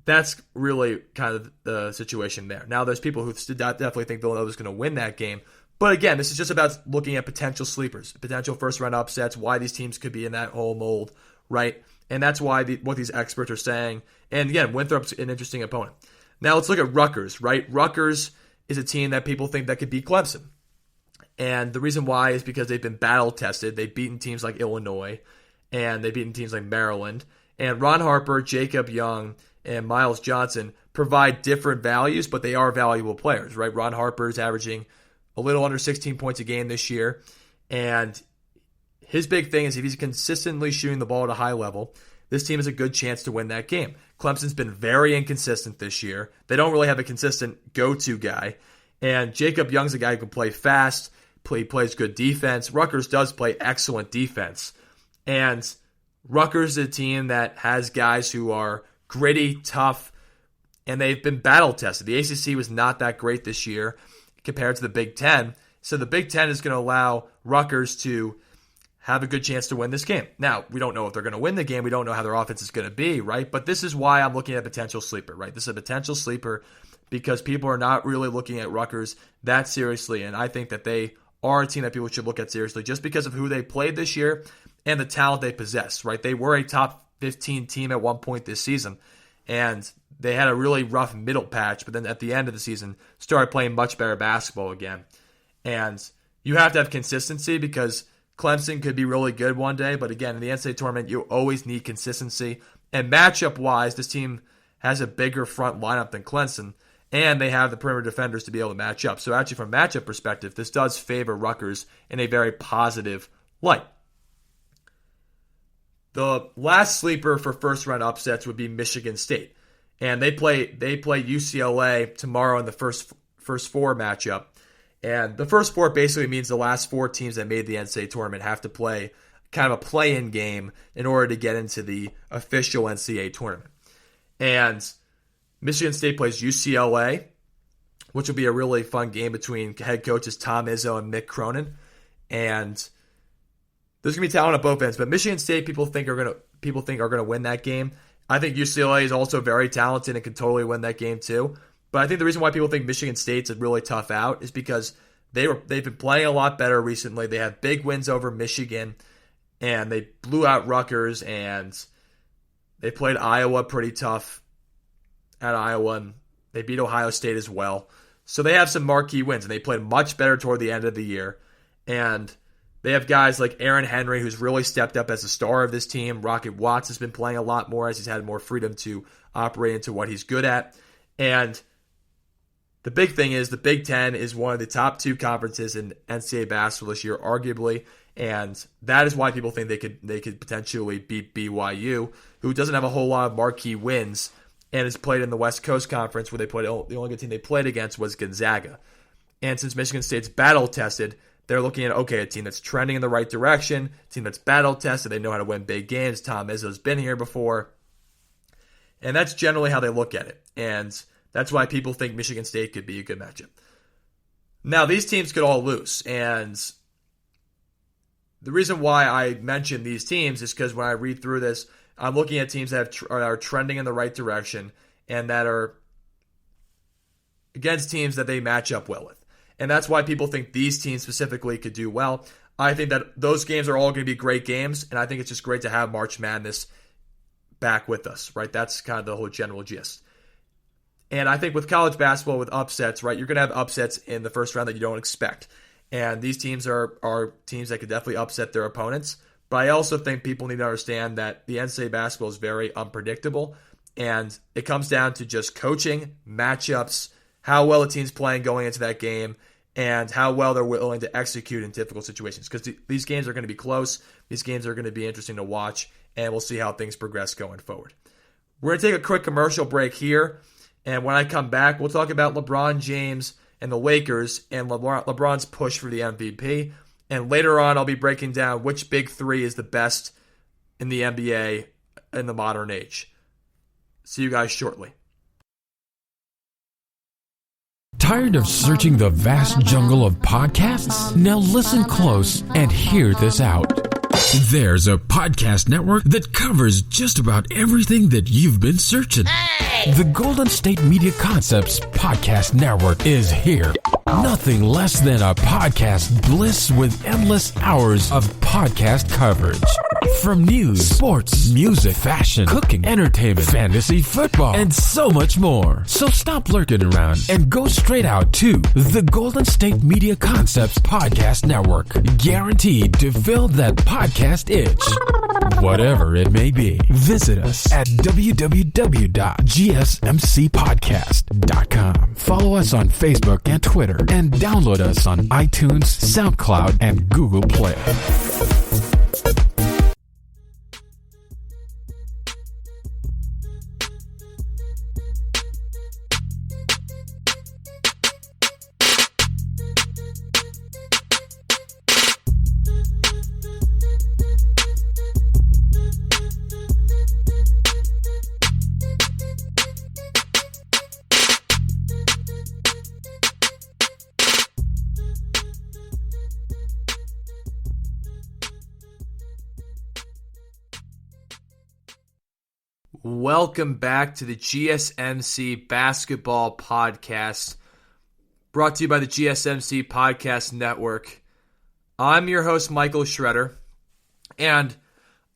S2: that's really kind of the situation there. Now, there's people who definitely think Villanova is going to win that game. But again, this is just about looking at potential sleepers, potential first-round upsets, why these teams could be in that whole mold, right? And that's why what these experts are saying. And again, Winthrop's an interesting opponent. Now, let's look at Rutgers, right? Rutgers is a team that people think that could beat Clemson. And the reason why is because they've been battle-tested. They've beaten teams like Illinois, and they've beaten teams like Maryland. And Ron Harper, Jacob Young, and Miles Johnson provide different values, but they are valuable players, right? Ron Harper is averaging a little under 16 points a game this year, and his big thing is if he's consistently shooting the ball at a high level, this team has a good chance to win that game. Clemson's been very inconsistent this year. They don't really have a consistent go-to guy, and Jacob Young's a guy who can play fast, plays good defense. Rutgers does play excellent defense, and Rutgers is a team that has guys who are gritty, tough, and they've been battle tested. The ACC was not that great this year compared to the Big Ten. So the Big Ten is going to allow Rutgers to have a good chance to win this game. Now, we don't know if they're going to win the game. We don't know how their offense is going to be, right? But this is why I'm looking at a potential sleeper, right? This is a potential sleeper because people are not really looking at Rutgers that seriously. And I think that they are a team that people should look at seriously just because of who they played this year and the talent they possess, right? They were a top 15 team at one point this season. And they had a really rough middle patch, but then at the end of the season started playing much better basketball again. And you have to have consistency because Clemson could be really good one day, but again, in the NCAA tournament, you always need consistency. And matchup-wise, this team has a bigger front lineup than Clemson, and they have the perimeter defenders to be able to match up. So actually, from a matchup perspective, this does favor Rutgers in a very positive light. The last sleeper for first-round upsets would be Michigan State. And they play UCLA tomorrow in the first four matchup. And the first four basically means the last four teams that made the NCAA tournament have to play kind of a play-in game in order to get into the official NCAA tournament. And Michigan State plays UCLA, which will be a really fun game between head coaches Tom Izzo and Mick Cronin. And there's going to be talent at both ends, but Michigan State people think are going to win that game. I think UCLA is also very talented and can totally win that game too. But I think the reason why people think Michigan State's a really tough out is because they've been playing a lot better recently. They have big wins over Michigan, and they blew out Rutgers, and they played Iowa pretty tough at Iowa, and they beat Ohio State as well. So they have some marquee wins, and they played much better toward the end of the year. And they have guys like Aaron Henry, who's really stepped up as a star of this team. Rocket Watts has been playing a lot more as he's had more freedom to operate into what he's good at. And the big thing is the Big Ten is one of the top two conferences in NCAA basketball this year, arguably, and that is why people think they could potentially beat BYU, who doesn't have a whole lot of marquee wins and has played in the West Coast Conference, where the only good team they played against was Gonzaga. And since Michigan State's battle tested, they're looking at, a team that's trending in the right direction, a team that's battle tested, they know how to win big games. Tom Izzo's been here before, and that's generally how they look at it. And that's why people think Michigan State could be a good matchup. Now, these teams could all lose, and the reason why I mention these teams is because when I read through this, I'm looking at teams that are trending in the right direction and that are against teams that they match up well with. And that's why people think these teams specifically could do well. I think that those games are all going to be great games, and I think it's just great to have March Madness back with us, right? That's kind of the whole general gist. And I think with college basketball, with upsets, right, you're going to have upsets in the first round that you don't expect. And these teams are teams that could definitely upset their opponents. But I also think people need to understand that the NCAA basketball is very unpredictable. And it comes down to just coaching, matchups, how well a team's playing going into that game, and how well they're willing to execute in difficult situations. Because these games are going to be close. These games are going to be interesting to watch. And we'll see how things progress going forward. We're going to take a quick commercial break here. And when I come back, we'll talk about LeBron James and the Lakers and LeBron's push for the MVP. And later on, I'll be breaking down which big three is the best in the NBA in the modern age. See you guys shortly.
S1: Tired of searching the vast jungle of podcasts? Now listen close and hear this out. There's a podcast network that covers just about everything that you've been searching. The Golden State Media Concepts Podcast Network is here. Nothing less than a podcast bliss with endless hours of podcast coverage. From news, sports, music, fashion, cooking, entertainment, fantasy, football, and so much more. So stop lurking around and go straight out to the Golden State Media Concepts Podcast Network. Guaranteed to fill that podcast itch. Whatever it may be. Visit us at www.gsmcpodcast.com. Follow us on Facebook and Twitter, and download us on iTunes, SoundCloud, and Google Play.
S2: Welcome back to the GSMC Basketball Podcast, brought to you by the GSMC Podcast Network. I'm your host, Michael Schroeder, and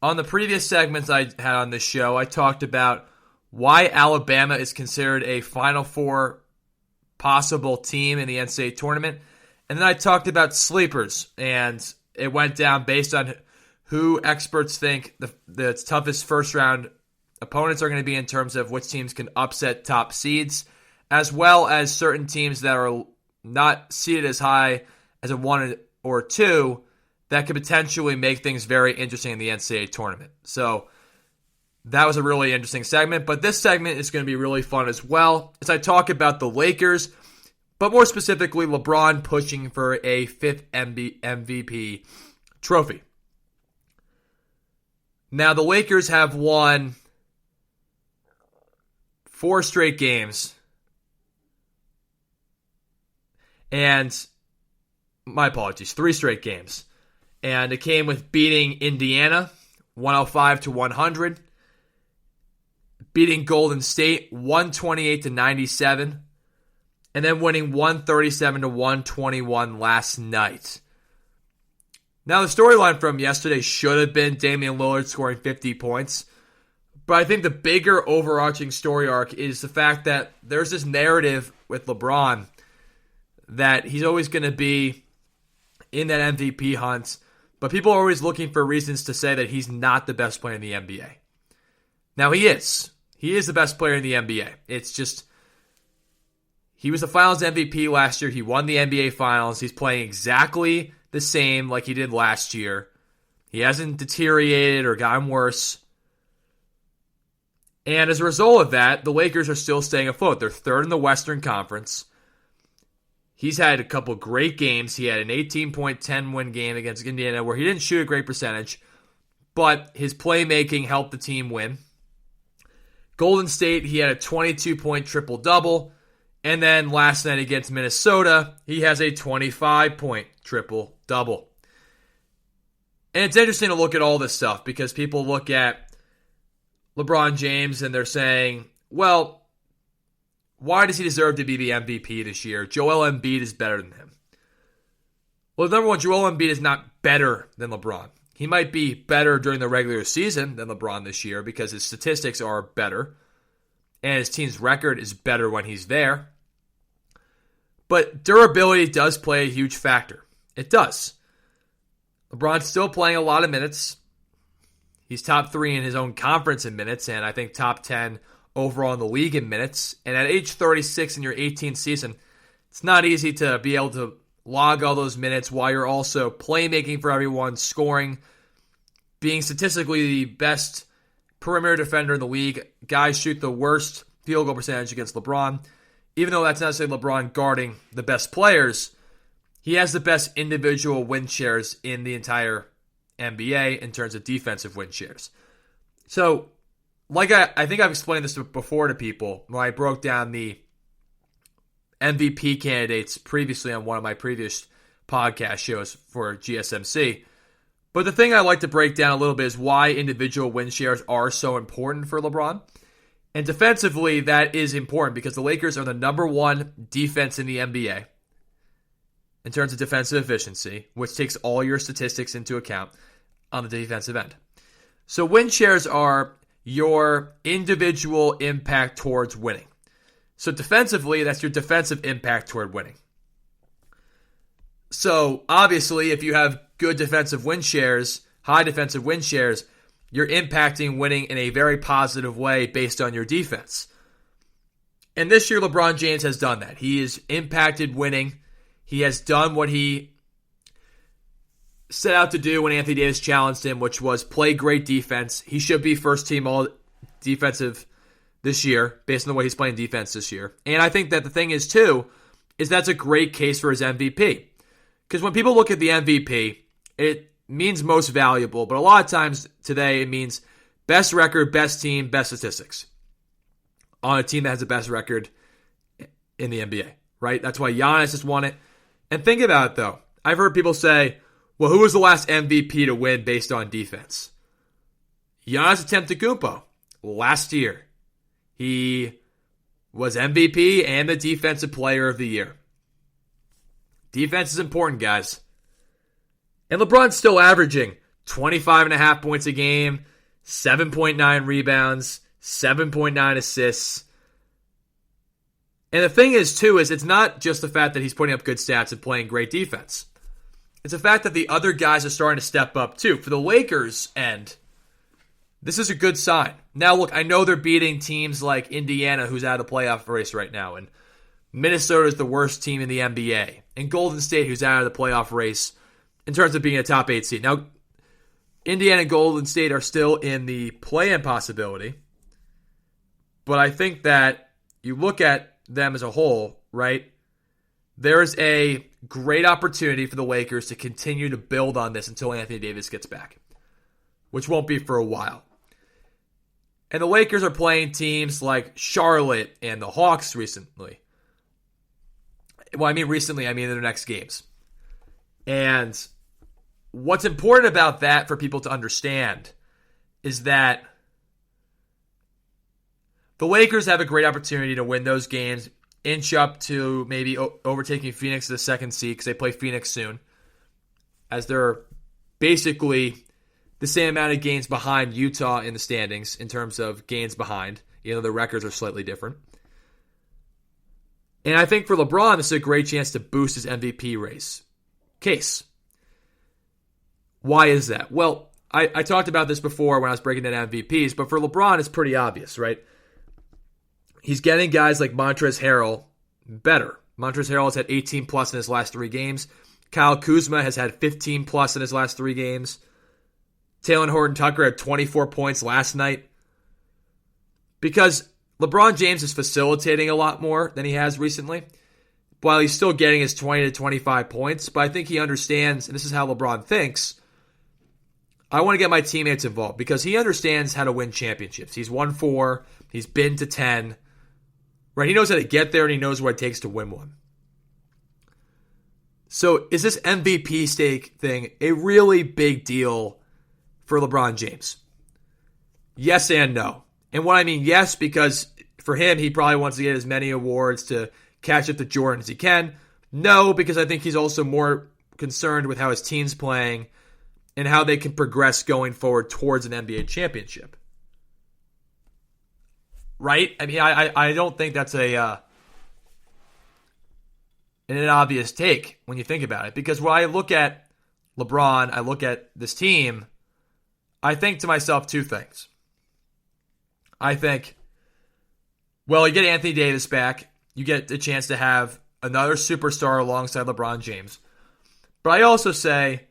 S2: on the previous segments I had on this show, I talked about why Alabama is considered a Final Four possible team in the NCAA tournament, and then I talked about sleepers, and it went down based on who experts think the toughest first-round opponents are going to be in terms of which teams can upset top seeds, as well as certain teams that are not seeded as high as a 1 or 2 that could potentially make things very interesting in the NCAA tournament. So that was a really interesting segment, but this segment is going to be really fun as well as I talk about the Lakers, but more specifically LeBron pushing for a 5th MVP trophy. Now the Lakers have won 4 straight games. And my apologies, 3 straight games. And it came with beating Indiana 105-100, beating Golden State 128-97, and then winning 137-121 last night. Now the storyline from yesterday should have been Damian Lillard scoring 50 points. But I think the bigger overarching story arc is the fact that there's this narrative with LeBron that he's always going to be in that MVP hunt, but people are always looking for reasons to say that he's not the best player in the NBA. Now he is. He is the best player in the NBA. It's just, he was the Finals MVP last year. He won the NBA Finals. He's playing exactly the same like he did last year. He hasn't deteriorated or gotten worse. And as a result of that, the Lakers are still staying afloat. They're 3rd in the Western Conference. He's had a couple great games. He had an 18-10 game against Indiana where he didn't shoot a great percentage, but his playmaking helped the team win. Golden State, he had a 22-point triple-double. And then last night against Minnesota, he has a 25-point triple-double. And it's interesting to look at all this stuff because people look at LeBron James and they're saying, well, why does he deserve to be the MVP this year? Joel Embiid is better than him. Well, number one, Joel Embiid is not better than LeBron. He might be better during the regular season than LeBron this year because his statistics are better and his team's record is better when he's there. But durability does play a huge factor. It does. LeBron's still playing a lot of minutes. He's top 3 in his own conference in minutes, and I think top 10 overall in the league in minutes. And at age 36 in your 18th season, it's not easy to be able to log all those minutes while you're also playmaking for everyone, scoring, being statistically the best perimeter defender in the league. Guys shoot the worst field goal percentage against LeBron. Even though that's not necessarily LeBron guarding the best players, he has the best individual win shares in the entire NBA in terms of defensive win shares. So, like I think I've explained this before to people when I broke down the MVP candidates previously on one of my previous podcast shows for GSMC. But the thing I like to break down a little bit is why individual win shares are so important for LeBron. And defensively, that is important because the Lakers are the number 1 defense in the NBA in terms of defensive efficiency, which takes all your statistics into account on the defensive end. So win shares are your individual impact towards winning. So defensively, that's your defensive impact toward winning. So obviously, if you have good defensive win shares, high defensive win shares, you're impacting winning in a very positive way based on your defense. And this year, LeBron James has done that. He has impacted winning. He has done what he set out to do when Anthony Davis challenged him, which was play great defense. He should be first team all defensive this year based on the way he's playing defense this year. And I think that the thing is, too, is that's a great case for his MVP. Because when people look at the MVP, it means most valuable, but a lot of times today it means best record, best team, best statistics on a team that has the best record in the NBA, right? That's why Giannis has won it. And think about it, though. I've heard people say, well, who was the last MVP to win based on defense? Giannis Antetokounmpo. last year, he was MVP and the Defensive Player of the Year. Defense is important, guys. And LeBron's still averaging 25.5 points a game, 7.9 rebounds, 7.9 assists. And the thing is, too, is it's not just the fact that he's putting up good stats and playing great defense. It's the fact that the other guys are starting to step up, too. For the Lakers' end, this is a good sign. Now, look, I know they're beating teams like Indiana, who's out of the playoff race right now, and Minnesota is the worst team in the NBA, and Golden State, who's out of the playoff race in terms of being a top 8 seed. Now, Indiana and Golden State are still in the play-in possibility, but I think that you look at them as a whole, right? There's a great opportunity for the Lakers to continue to build on this until Anthony Davis gets back, which won't be for a while. And the Lakers are playing teams like Charlotte and the Hawks recently. Well, I mean recently, I mean in their next games. And what's important about that for people to understand is that the Lakers have a great opportunity to win those games, inch up to maybe overtaking Phoenix as the second seed because they play Phoenix soon, as they're basically the same amount of gains behind Utah in the standings in terms of gains behind, even though the records are slightly different. And I think for LeBron, this is a great chance to boost his MVP race case. Why is that? Well, I talked about this before when I was breaking down MVPs, but for LeBron, it's pretty obvious, right? He's getting guys like Montrezl Harrell better. Montrezl Harrell has had 18 plus in his last 3 games. Kyle Kuzma has had 15 plus in his last 3 games. Talen Horton-Tucker had 24 points last night. Because LeBron James is facilitating a lot more than he has recently, while he's still getting his 20 to 25 points. But I think he understands, and this is how LeBron thinks, I want to get my teammates involved because he understands how to win championships. He's won 4. He's been to 10. Right? He knows how to get there, and he knows what it takes to win one. So is this MVP stake thing a really big deal for LeBron James? Yes and no. And what I mean yes, because for him, he probably wants to get as many awards to catch up to Jordan as he can. No, because I think he's also more concerned with how his team's playing and how they can progress going forward towards an NBA championship. Right? I mean, I don't think that's an obvious take when you think about it. Because when I look at LeBron, I look at this team, I think to myself 2 things. I think, well, you get Anthony Davis back. You get the chance to have another superstar alongside LeBron James. But I also say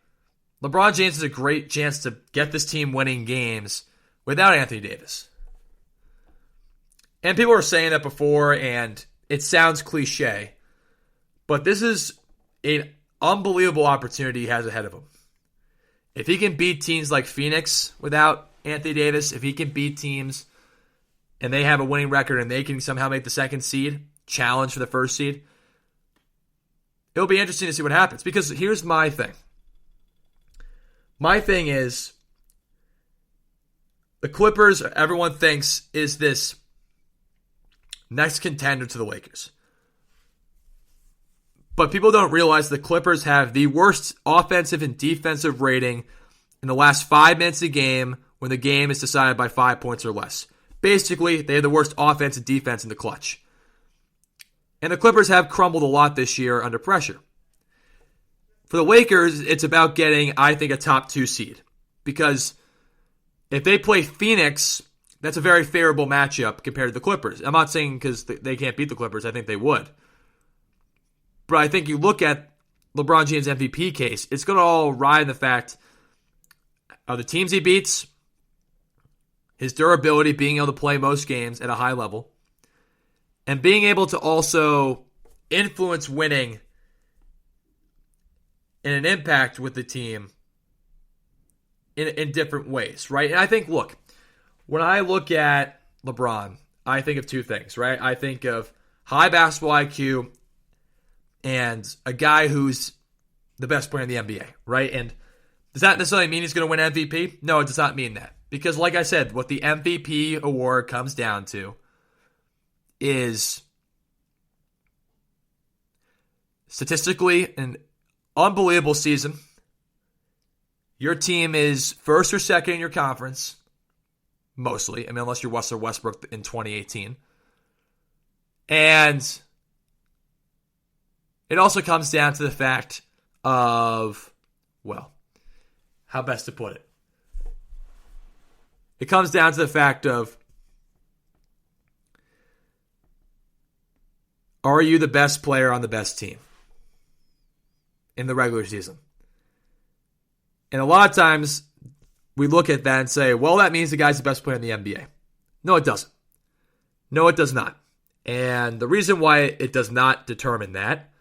S2: LeBron James has a great chance to get this team winning games without Anthony Davis. And people were saying that before, and it sounds cliche, but this is an unbelievable opportunity he has ahead of him. If he can beat teams like Phoenix without Anthony Davis, if he can beat teams and they have a winning record and they can somehow make the second seed, challenge for the first seed, it'll be interesting to see what happens. Because here's my thing. My thing is, the Clippers, everyone thinks, is this next contender to the Lakers. But people don't realize the Clippers have the worst offensive and defensive rating in the last 5 minutes of the game when the game is decided by 5 points or less. Basically, they have the worst offense and defense in the clutch. And the Clippers have crumbled a lot this year under pressure. For the Lakers, it's about getting, I think, a top 2 seed. Because if they play Phoenix, that's a very favorable matchup compared to the Clippers. I'm not saying because they can't beat the Clippers. I think they would. But I think you look at LeBron James' MVP case, it's going to all ride in the fact of the teams he beats, his durability, being able to play most games at a high level, and being able to also influence winning and an impact with the team in different ways, right? And I think, look, when I look at LeBron, I think of 2 things, right? I think of high basketball IQ and a guy who's the best player in the NBA, right? And does that necessarily mean he's going to win MVP? No, it does not mean that. Because like I said, what the MVP award comes down to is statistically an unbelievable season. Your team is first or second in your conference, mostly. I mean, unless you're Russell Westbrook in 2018. And it also comes down to the fact of, well, how best to put it? It comes down to the fact of, are you the best player on the best team in the regular season? And a lot of times we look at that and say, well, that means the guy's the best player in the NBA. No, it doesn't. No, it does not. And the reason why it does not determine that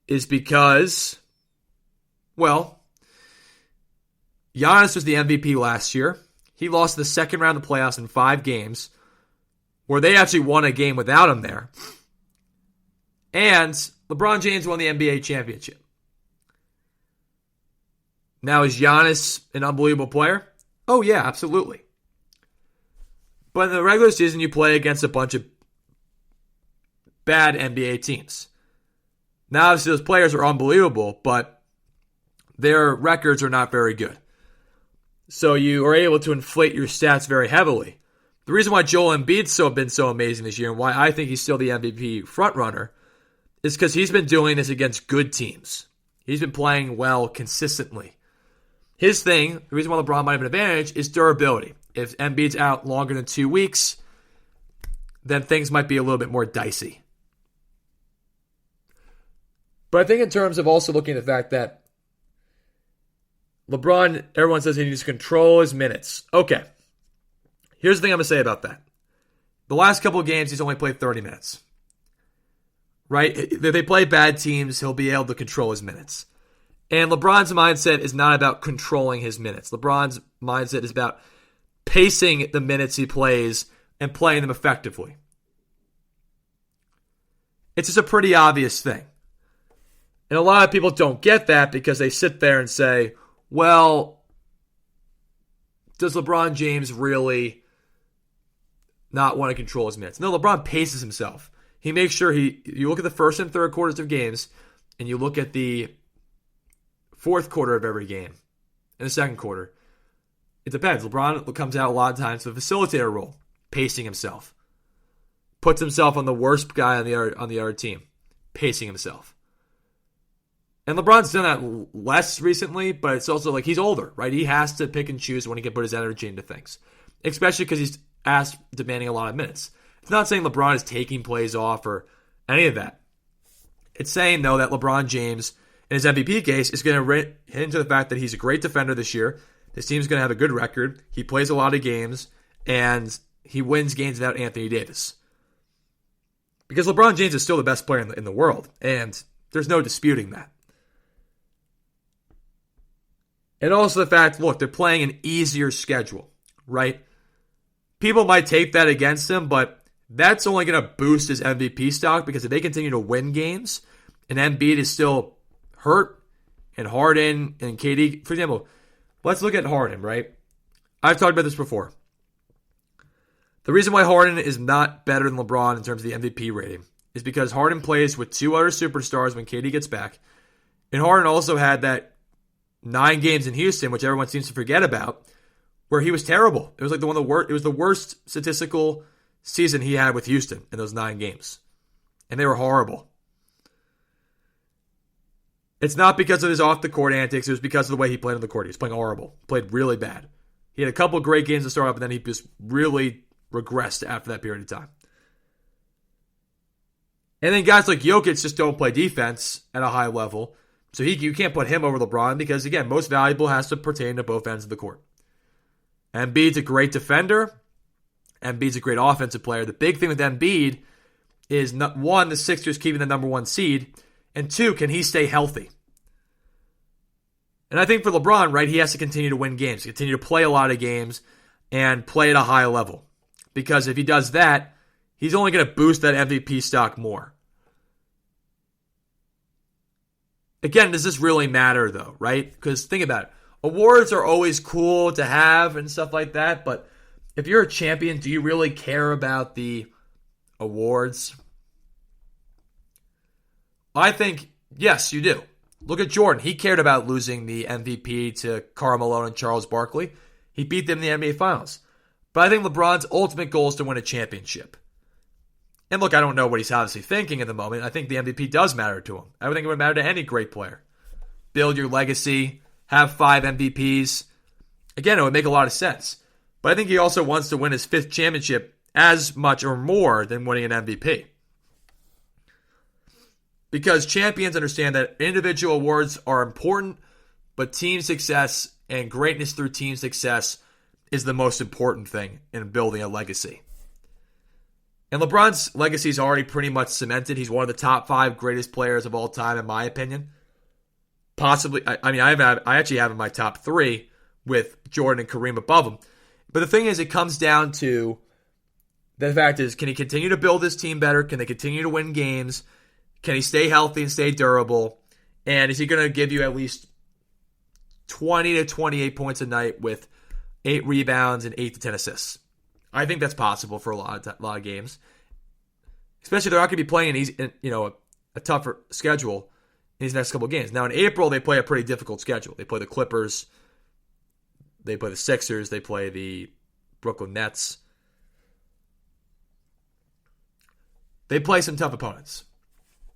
S2: is because, well, Giannis was the MVP last year. He lost the second round of the playoffs in 5 games, where they actually won a game without him there. And LeBron James won the NBA championship. Now, is Giannis an unbelievable player? Oh, yeah, absolutely. But in the regular season, you play against a bunch of bad NBA teams. Now, obviously, those players are unbelievable, but their records are not very good. So you are able to inflate your stats very heavily. The reason why Joel Embiid's been so amazing this year and why I think he's still the MVP frontrunner is because he's been doing this against good teams. He's been playing well consistently. His thing, the reason why LeBron might have an advantage, is durability. If Embiid's out longer than 2 weeks, then things might be a little bit more dicey. But I think in terms of also looking at the fact that LeBron, everyone says he needs to control his minutes. Okay. Here's the thing I'm going to say about that. The last couple of games, he's only played 30 minutes. Right? If they play bad teams, he'll be able to control his minutes. And LeBron's mindset is not about controlling his minutes. LeBron's mindset is about pacing the minutes he plays and playing them effectively. It's just a pretty obvious thing. And a lot of people don't get that because they sit there and say, well, does LeBron James really not want to control his minutes? No, LeBron paces himself. He makes sure you look at the first and third quarters of games, and you look at the fourth quarter of every game, and the second quarter. It depends. LeBron comes out a lot of times with a facilitator role, pacing himself. Puts himself on the worst guy on the other team, pacing himself. And LeBron's done that less recently, but it's also like he's older, right? He has to pick and choose when he can put his energy into things, especially because he's demanding a lot of minutes. It's not saying LeBron is taking plays off or any of that. It's saying, though, that LeBron James, in his MVP case, is going to hit into the fact that he's a great defender this year. His team's going to have a good record. He plays a lot of games, and he wins games without Anthony Davis. Because LeBron James is still the best player in the world, and there's no disputing that. And also the fact, look, they're playing an easier schedule, right? People might take that against him, but that's only going to boost his MVP stock because if they continue to win games and Embiid is still hurt and Harden and KD, for example, let's look at Harden, right? I've talked about this before. The reason why Harden is not better than LeBron in terms of the MVP rating is because Harden plays with 2 other superstars when KD gets back. And Harden also had that 9 games in Houston, which everyone seems to forget about, where he was terrible. It was like it was the worst statistical season he had with Houston in those 9 games. And they were horrible. It's not because of his off-the-court antics. It was because of the way he played on the court. He was playing horrible. Played really bad. He had a couple of great games to start off, and then he just really regressed after that period of time. And then guys like Jokic just don't play defense at a high level. So you can't put him over LeBron because, again, most valuable has to pertain to both ends of the court. Embiid's a great defender. Embiid's a great offensive player. The big thing with Embiid is, 1, the Sixers keeping the number 1 seed, and 2, can he stay healthy? And I think for LeBron, right, he has to continue to win games, continue to play a lot of games, and play at a high level. Because if he does that, he's only going to boost that MVP stock more. Again, does this really matter, though, right? Because think about it. awards are always cool to have and stuff like that, but if you're a champion, do you really care about the awards? I think, yes, you do. Look at Jordan. He cared about losing the MVP to Karl Malone and Charles Barkley. He beat them in the NBA Finals. But I think LeBron's ultimate goal is to win a championship. And look, I don't know what he's obviously thinking at the moment. I think the MVP does matter to him. I would think it would matter to any great player. Build your legacy, have 5 MVPs. Again, it would make a lot of sense. But I think he also wants to win his 5th championship as much or more than winning an MVP. Because champions understand that individual awards are important, but team success and greatness through team success is the most important thing in building a legacy. And LeBron's legacy is already pretty much cemented. He's one of the top 5 greatest players of all time, in my opinion. Possibly, I actually have him in my top 3 with Jordan and Kareem above him. But the thing is, it comes down to the fact is, can he continue to build his team better? Can they continue to win games? Can he stay healthy and stay durable? And is he going to give you at least 20 to 28 points a night with 8 rebounds and 8 to 10 assists? I think that's possible for a lot of games. Especially if they're not going to be playing a tougher schedule in these next couple of games. Now in April, they play a pretty difficult schedule. They play the Clippers. They play the Sixers. They play the Brooklyn Nets. They play some tough opponents.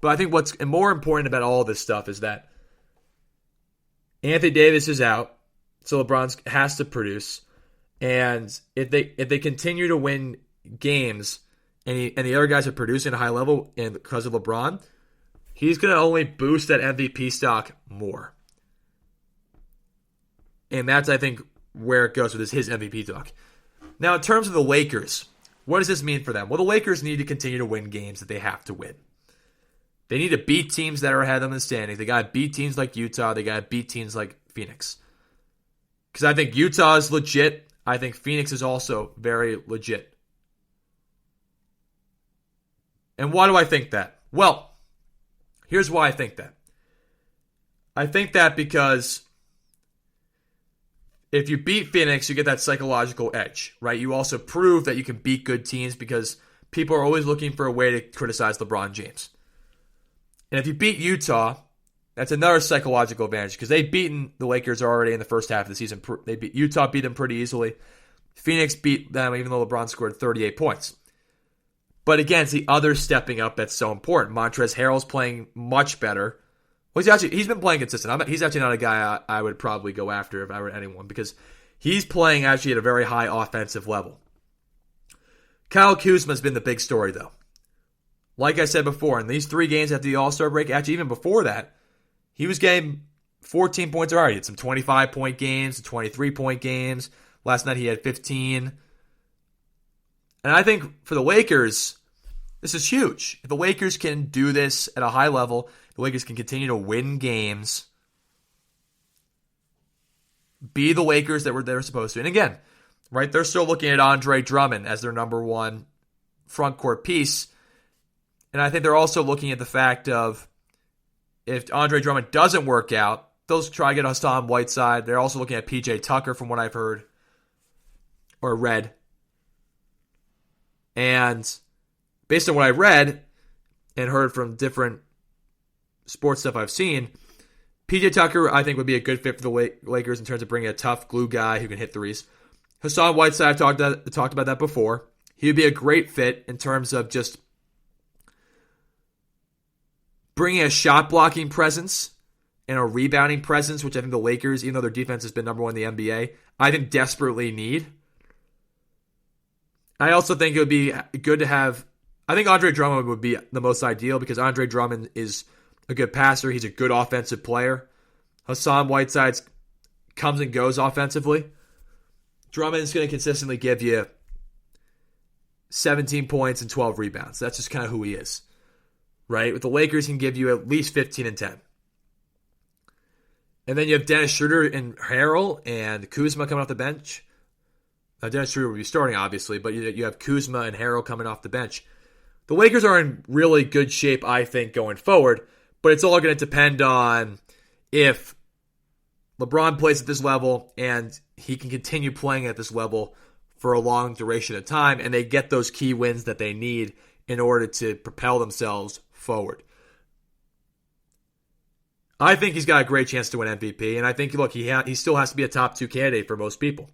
S2: But I think what's more important about all this stuff is that Anthony Davis is out, so LeBron has to produce. And if they continue to win games and the other guys are producing at a high level and because of LeBron, he's going to only boost that MVP stock more. And that's, I think, where it goes with his MVP talk. Now, in terms of the Lakers, what does this mean for them? Well, the Lakers need to continue to win games that they have to win. They need to beat teams that are ahead of them in the standings. They got to beat teams like Utah. They got to beat teams like Phoenix. Because I think Utah is legit. I think Phoenix is also very legit. And why do I think that? Well, here's why I think that. I think that because if you beat Phoenix, you get that psychological edge, right? You also prove that you can beat good teams because people are always looking for a way to criticize LeBron James. And if you beat Utah, that's another psychological advantage because they've beaten the Lakers already in the first half of the season. Utah beat them pretty easily. Phoenix beat them even though LeBron scored 38 points. But again, it's the other stepping up that's so important. Montrezl Harrell's playing much better. Well, he's been playing consistent. He's actually not a guy I would probably go after if I were anyone because he's playing actually at a very high offensive level. Kyle Kuzma has been the big story, though. Like I said before, in these 3 games after the All-Star break, actually even before that, he was getting 14 points already. He had some 25-point games, some 23-point games. Last night he had 15. And I think for the Lakers, this is huge. If the Lakers can do this at a high level, the Lakers can continue to win games, be the Lakers that they're supposed to. And again, right, they're still looking at Andre Drummond as their number 1 front court piece. And I think they're also looking at the fact of if Andre Drummond doesn't work out, they'll try to get Hassan Whiteside. They're also looking at PJ Tucker from what I've heard or read. And based on what I read and heard from different sports stuff I've seen, PJ Tucker I think would be a good fit for the Lakers in terms of bringing a tough glue guy who can hit threes. Hassan Whiteside, I've talked about that before. He would be a great fit in terms of just bringing a shot-blocking presence and a rebounding presence, which I think the Lakers, even though their defense has been number 1 in the NBA, I think desperately need. I also think it would be good to have, I think Andre Drummond would be the most ideal because Andre Drummond is a good passer. He's a good offensive player. Hassan Whiteside comes and goes offensively. Drummond is going to consistently give you 17 points and 12 rebounds. That's just kind of who he is. Right? With the Lakers, he can give you at least 15 and 10. And then you have Dennis Schroeder and Harrell and Kuzma coming off the bench. Now, Dennis Schroeder will be starting, obviously, but you have Kuzma and Harrell coming off the bench. The Lakers are in really good shape, I think, going forward, but it's all going to depend on if LeBron plays at this level, and he can continue playing at this level for a long duration of time, and they get those key wins that they need in order to propel themselves forward. I think he's got a great chance to win MVP, and I think, look, he still has to be a top 2 candidate for most people.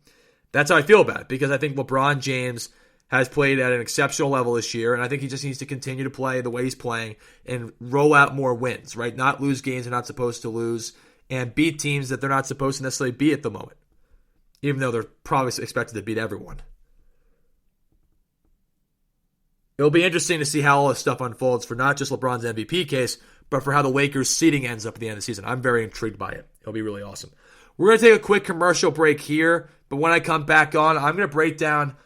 S2: That's how I feel about it, because I think LeBron James has played at an exceptional level this year, and I think he just needs to continue to play the way he's playing and roll out more wins, right? Not lose games they're not supposed to lose, and beat teams that they're not supposed to necessarily beat at the moment, even though they're probably expected to beat everyone. It'll be interesting to see how all this stuff unfolds for not just LeBron's MVP case, but for how the Lakers' seeding ends up at the end of the season. I'm very intrigued by it. It'll be really awesome. We're going to take a quick commercial break here, but when I come back on, I'm going to break down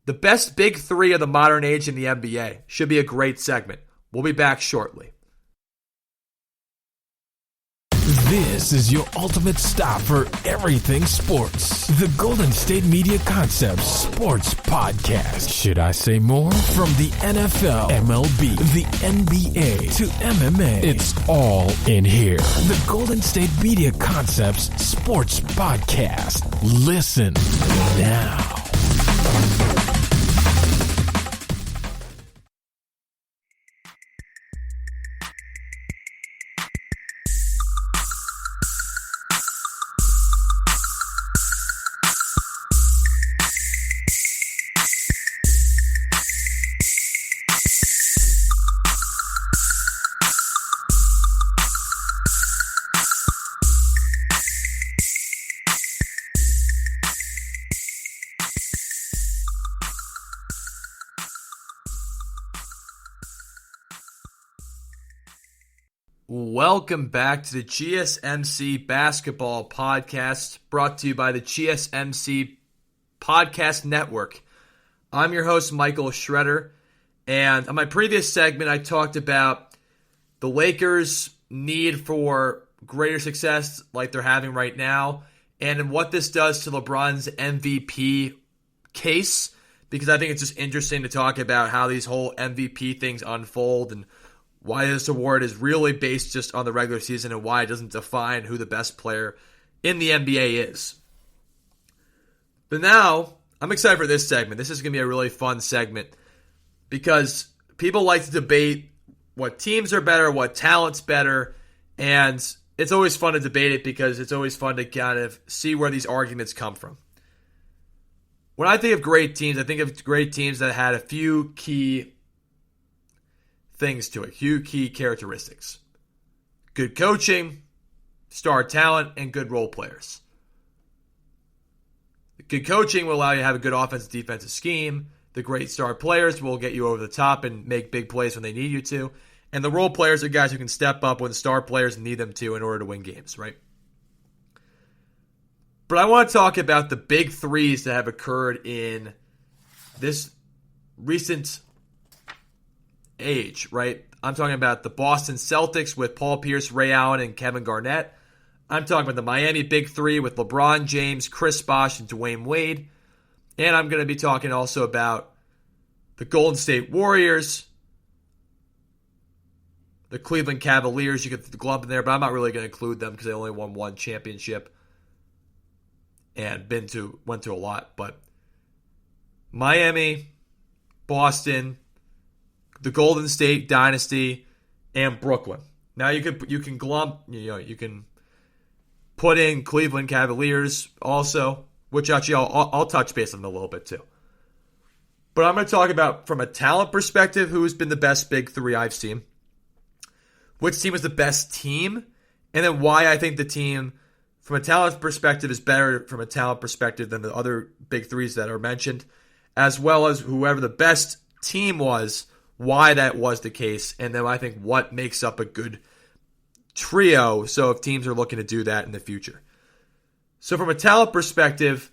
S2: the best big 3 of the modern age in the NBA. Should be a great segment. We'll be back shortly.
S1: This is your ultimate stop for everything sports. The Golden State Media Concepts Sports Podcast. Should I say more? From the NFL, MLB, the NBA to MMA, it's all in here. The Golden State Media Concepts Sports Podcast. Listen now.
S2: Welcome back to the GSMC Basketball Podcast, brought to you by the GSMC Podcast Network. I'm your host, Michael Schroeder, and on my previous segment, I talked about the Lakers' need for greater success like they're having right now, and what this does to LeBron's MVP case, because I think it's just interesting to talk about how these whole MVP things unfold and why this award is really based just on the regular season and why it doesn't define who the best player in the NBA is. But now, I'm excited for this segment. This is going to be a really fun segment because people like to debate what teams are better, what talent's better, and it's always fun to debate it because it's always fun to kind of see where these arguments come from. When I think of great teams, I think of great teams that had a few key things to it, few key characteristics. Good coaching, star talent, and good role players. Good coaching will allow you to have a good offensive defensive scheme. The great star players will get you over the top and make big plays when they need you to. And the role players are guys who can step up when the star players need them to in order to win games, right? But I want to talk about the big threes that have occurred in this recent age, right? I'm talking about the Boston Celtics with Paul Pierce, Ray Allen, and Kevin Garnett. I'm talking about the Miami Big Three with LeBron James, Chris Bosh, and Dwayne Wade. And I'm going to be talking also about the Golden State Warriors, the Cleveland Cavaliers. You could glump in there, but I'm not really going to include them because they only won one championship and went to a lot. But Miami, Boston, the Golden State Dynasty, and Brooklyn. Now you can glump, you can put in Cleveland Cavaliers also, which actually I'll touch base on them a little bit too. But I'm going to talk about, from a talent perspective, who's been the best big three I've seen, which team is the best team, and then why I think the team, from a talent perspective, is better from a talent perspective than the other big threes that are mentioned, as well as whoever the best team was, why that was the case, and then I think what makes up a good trio, so if teams are looking to do that in the future. So from a talent perspective,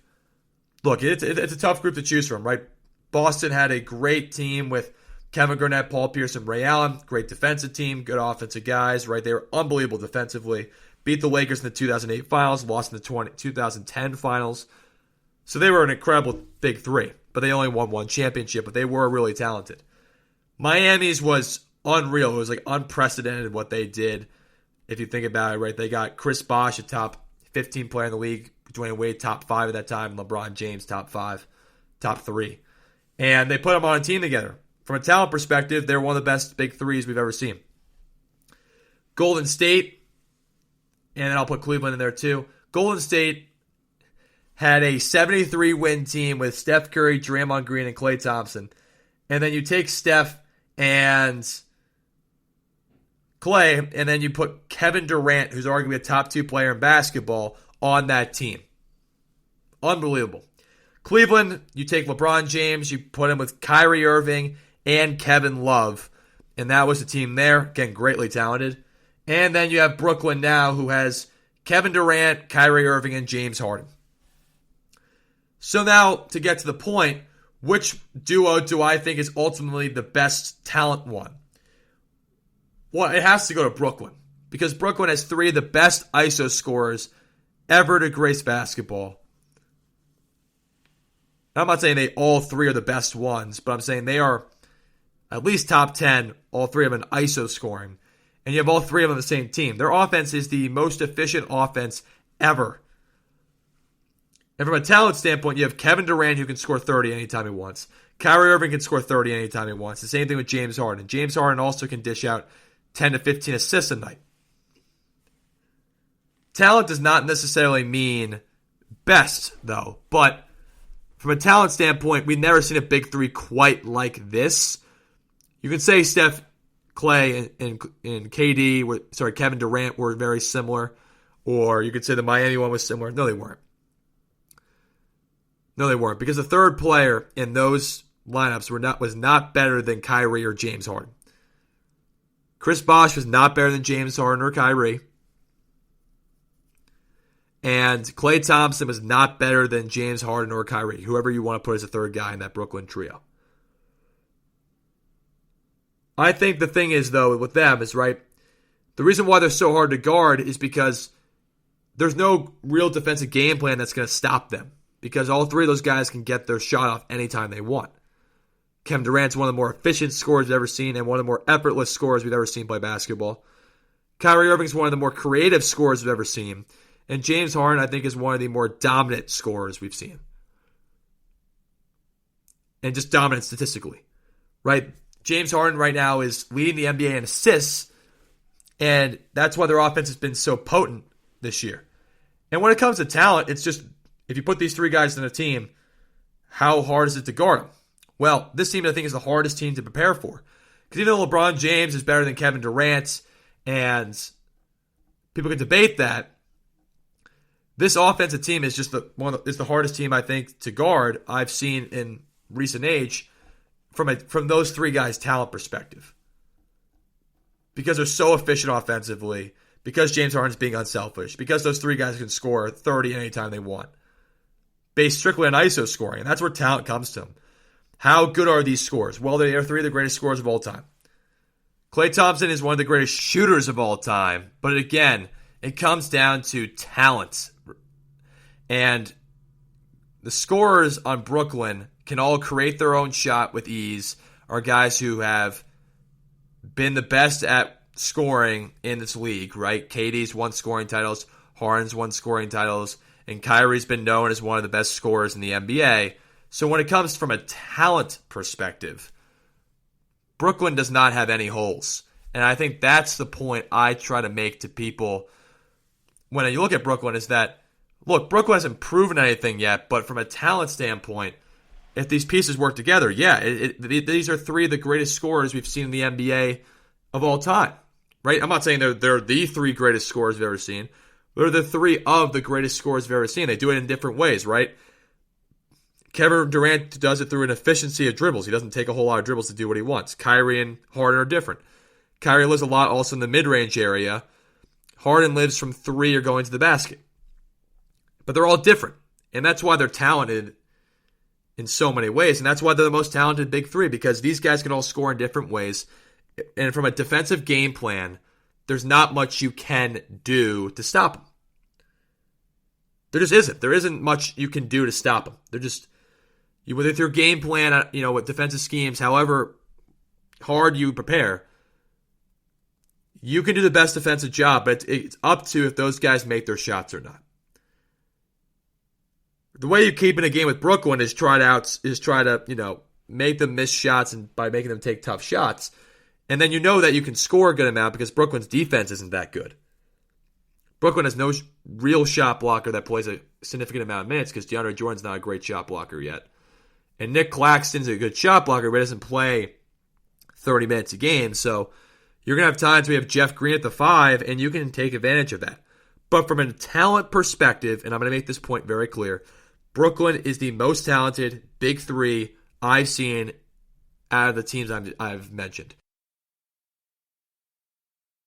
S2: look, it's a tough group to choose from, right? Boston had a great team with Kevin Garnett, Paul Pierce, and Ray Allen. Great defensive team, good offensive guys, right? They were unbelievable defensively. Beat the Lakers in the 2008 finals, lost in the 2010 finals. So they were an incredible big three, but they only won one championship, but they were really talented. Miami's was unreal. It was like unprecedented what they did. If you think about it, right? They got Chris Bosh, a top 15 player in the league. Dwayne Wade, top 5 at that time. LeBron James, top 5, top 3. And they put them on a team together. From a talent perspective, they're one of the best big threes we've ever seen. Golden State, and then I'll put Cleveland in there too. Golden State had a 73-win team with Steph Curry, Draymond Green, and Klay Thompson. And then you take Steph and Klay, and then you put Kevin Durant, who's arguably a top 2 player in basketball, on that team. Unbelievable. Cleveland, you take LeBron James, you put him with Kyrie Irving and Kevin Love, and that was the team there. Again, greatly talented. And then you have Brooklyn now, who has Kevin Durant, Kyrie Irving, and James Harden. So now, to get to the point, which duo do I think is ultimately the best talent one? Well, it has to go to Brooklyn, because Brooklyn has 3 of the best ISO scorers ever to grace basketball. I'm not saying they all 3 are the best ones, but I'm saying they are at least top 10, all 3 of them in ISO scoring. And you have all 3 of them on the same team. Their offense is the most efficient offense ever. And from a talent standpoint, you have Kevin Durant, who can score 30 anytime he wants. Kyrie Irving can score 30 anytime he wants. The same thing with James Harden. James Harden also can dish out 10 to 15 assists a night. Talent does not necessarily mean best, though. But from a talent standpoint, we've never seen a big 3 quite like this. You can say Steph, Klay, and KD, Kevin Durant were very similar. Or you could say the Miami one was similar. No, they weren't. No, they weren't. Because the third player in those lineups was not better than Kyrie or James Harden. Chris Bosh was not better than James Harden or Kyrie. And Klay Thompson was not better than James Harden or Kyrie, whoever you want to put as a third guy in that Brooklyn trio. I think the thing is, though, with them is, right, the reason why they're so hard to guard is because there's no real defensive game plan that's going to stop them, because all 3 of those guys can get their shot off anytime they want. Kevin Durant's one of the more efficient scorers we've ever seen and one of the more effortless scorers we've ever seen play basketball. Kyrie Irving's one of the more creative scorers we've ever seen. And James Harden, I think, is one of the more dominant scorers we've seen. And just dominant statistically. Right? James Harden right now is leading the NBA in assists, and that's why their offense has been so potent this year. And when it comes to talent, it's just, if you put these 3 guys in a team, how hard is it to guard them? Well, this team, I think, is the hardest team to prepare for. Because even though LeBron James is better than Kevin Durant, and people can debate that, this offensive team is just it's the hardest team, I think, to guard I've seen in recent age from those 3 guys' talent perspective. Because they're so efficient offensively, because James Harden's being unselfish, because those 3 guys can score 30 anytime they want. Based strictly on ISO scoring, and that's where talent comes to them. How good are these scorers? Well, they are 3 of the greatest scorers of all time. Klay Thompson is one of the greatest shooters of all time, but again, it comes down to talent. And the scorers on Brooklyn can all create their own shot with ease, are guys who have been the best at scoring in this league, right? KD's won scoring titles, Harden's won scoring titles, and Kyrie's been known as one of the best scorers in the NBA. So when it comes from a talent perspective, Brooklyn does not have any holes. And I think that's the point I try to make to people when you look at Brooklyn, is that, look, Brooklyn hasn't proven anything yet, but from a talent standpoint, if these pieces work together, these are 3 of the greatest scorers we've seen in the NBA of all time, right? I'm not saying they're the 3 greatest scorers we've ever seen. They're the 3 of the greatest scorers we've ever seen. They do it in different ways, right? Kevin Durant does it through an efficiency of dribbles. He doesn't take a whole lot of dribbles to do what he wants. Kyrie and Harden are different. Kyrie lives a lot also in the mid-range area. Harden lives from 3 or going to the basket. But they're all different. And that's why they're talented in so many ways. And that's why they're the most talented big 3, because these guys can all score in different ways. And from a defensive game plan, there's not much you can do to stop them. There just isn't. There isn't much you can do to stop them. They're just, with your game plan, with defensive schemes, however hard you prepare, you can do the best defensive job, but it's up to if those guys make their shots or not. the way you keep in a game with Brooklyn is try to make them miss shots and by making them take tough shots. And then you know that you can score a good amount because Brooklyn's defense isn't that good. Brooklyn has no real shot blocker that plays a significant amount of minutes because DeAndre Jordan's not a great shot blocker yet. And Nick Claxton's a good shot blocker, but doesn't play 30 minutes a game. So you're going to have times where you have Jeff Green at the 5, and you can take advantage of that. But from a talent perspective, and I'm going to make this point very clear, Brooklyn is the most talented big three I've seen out of the teams I've mentioned.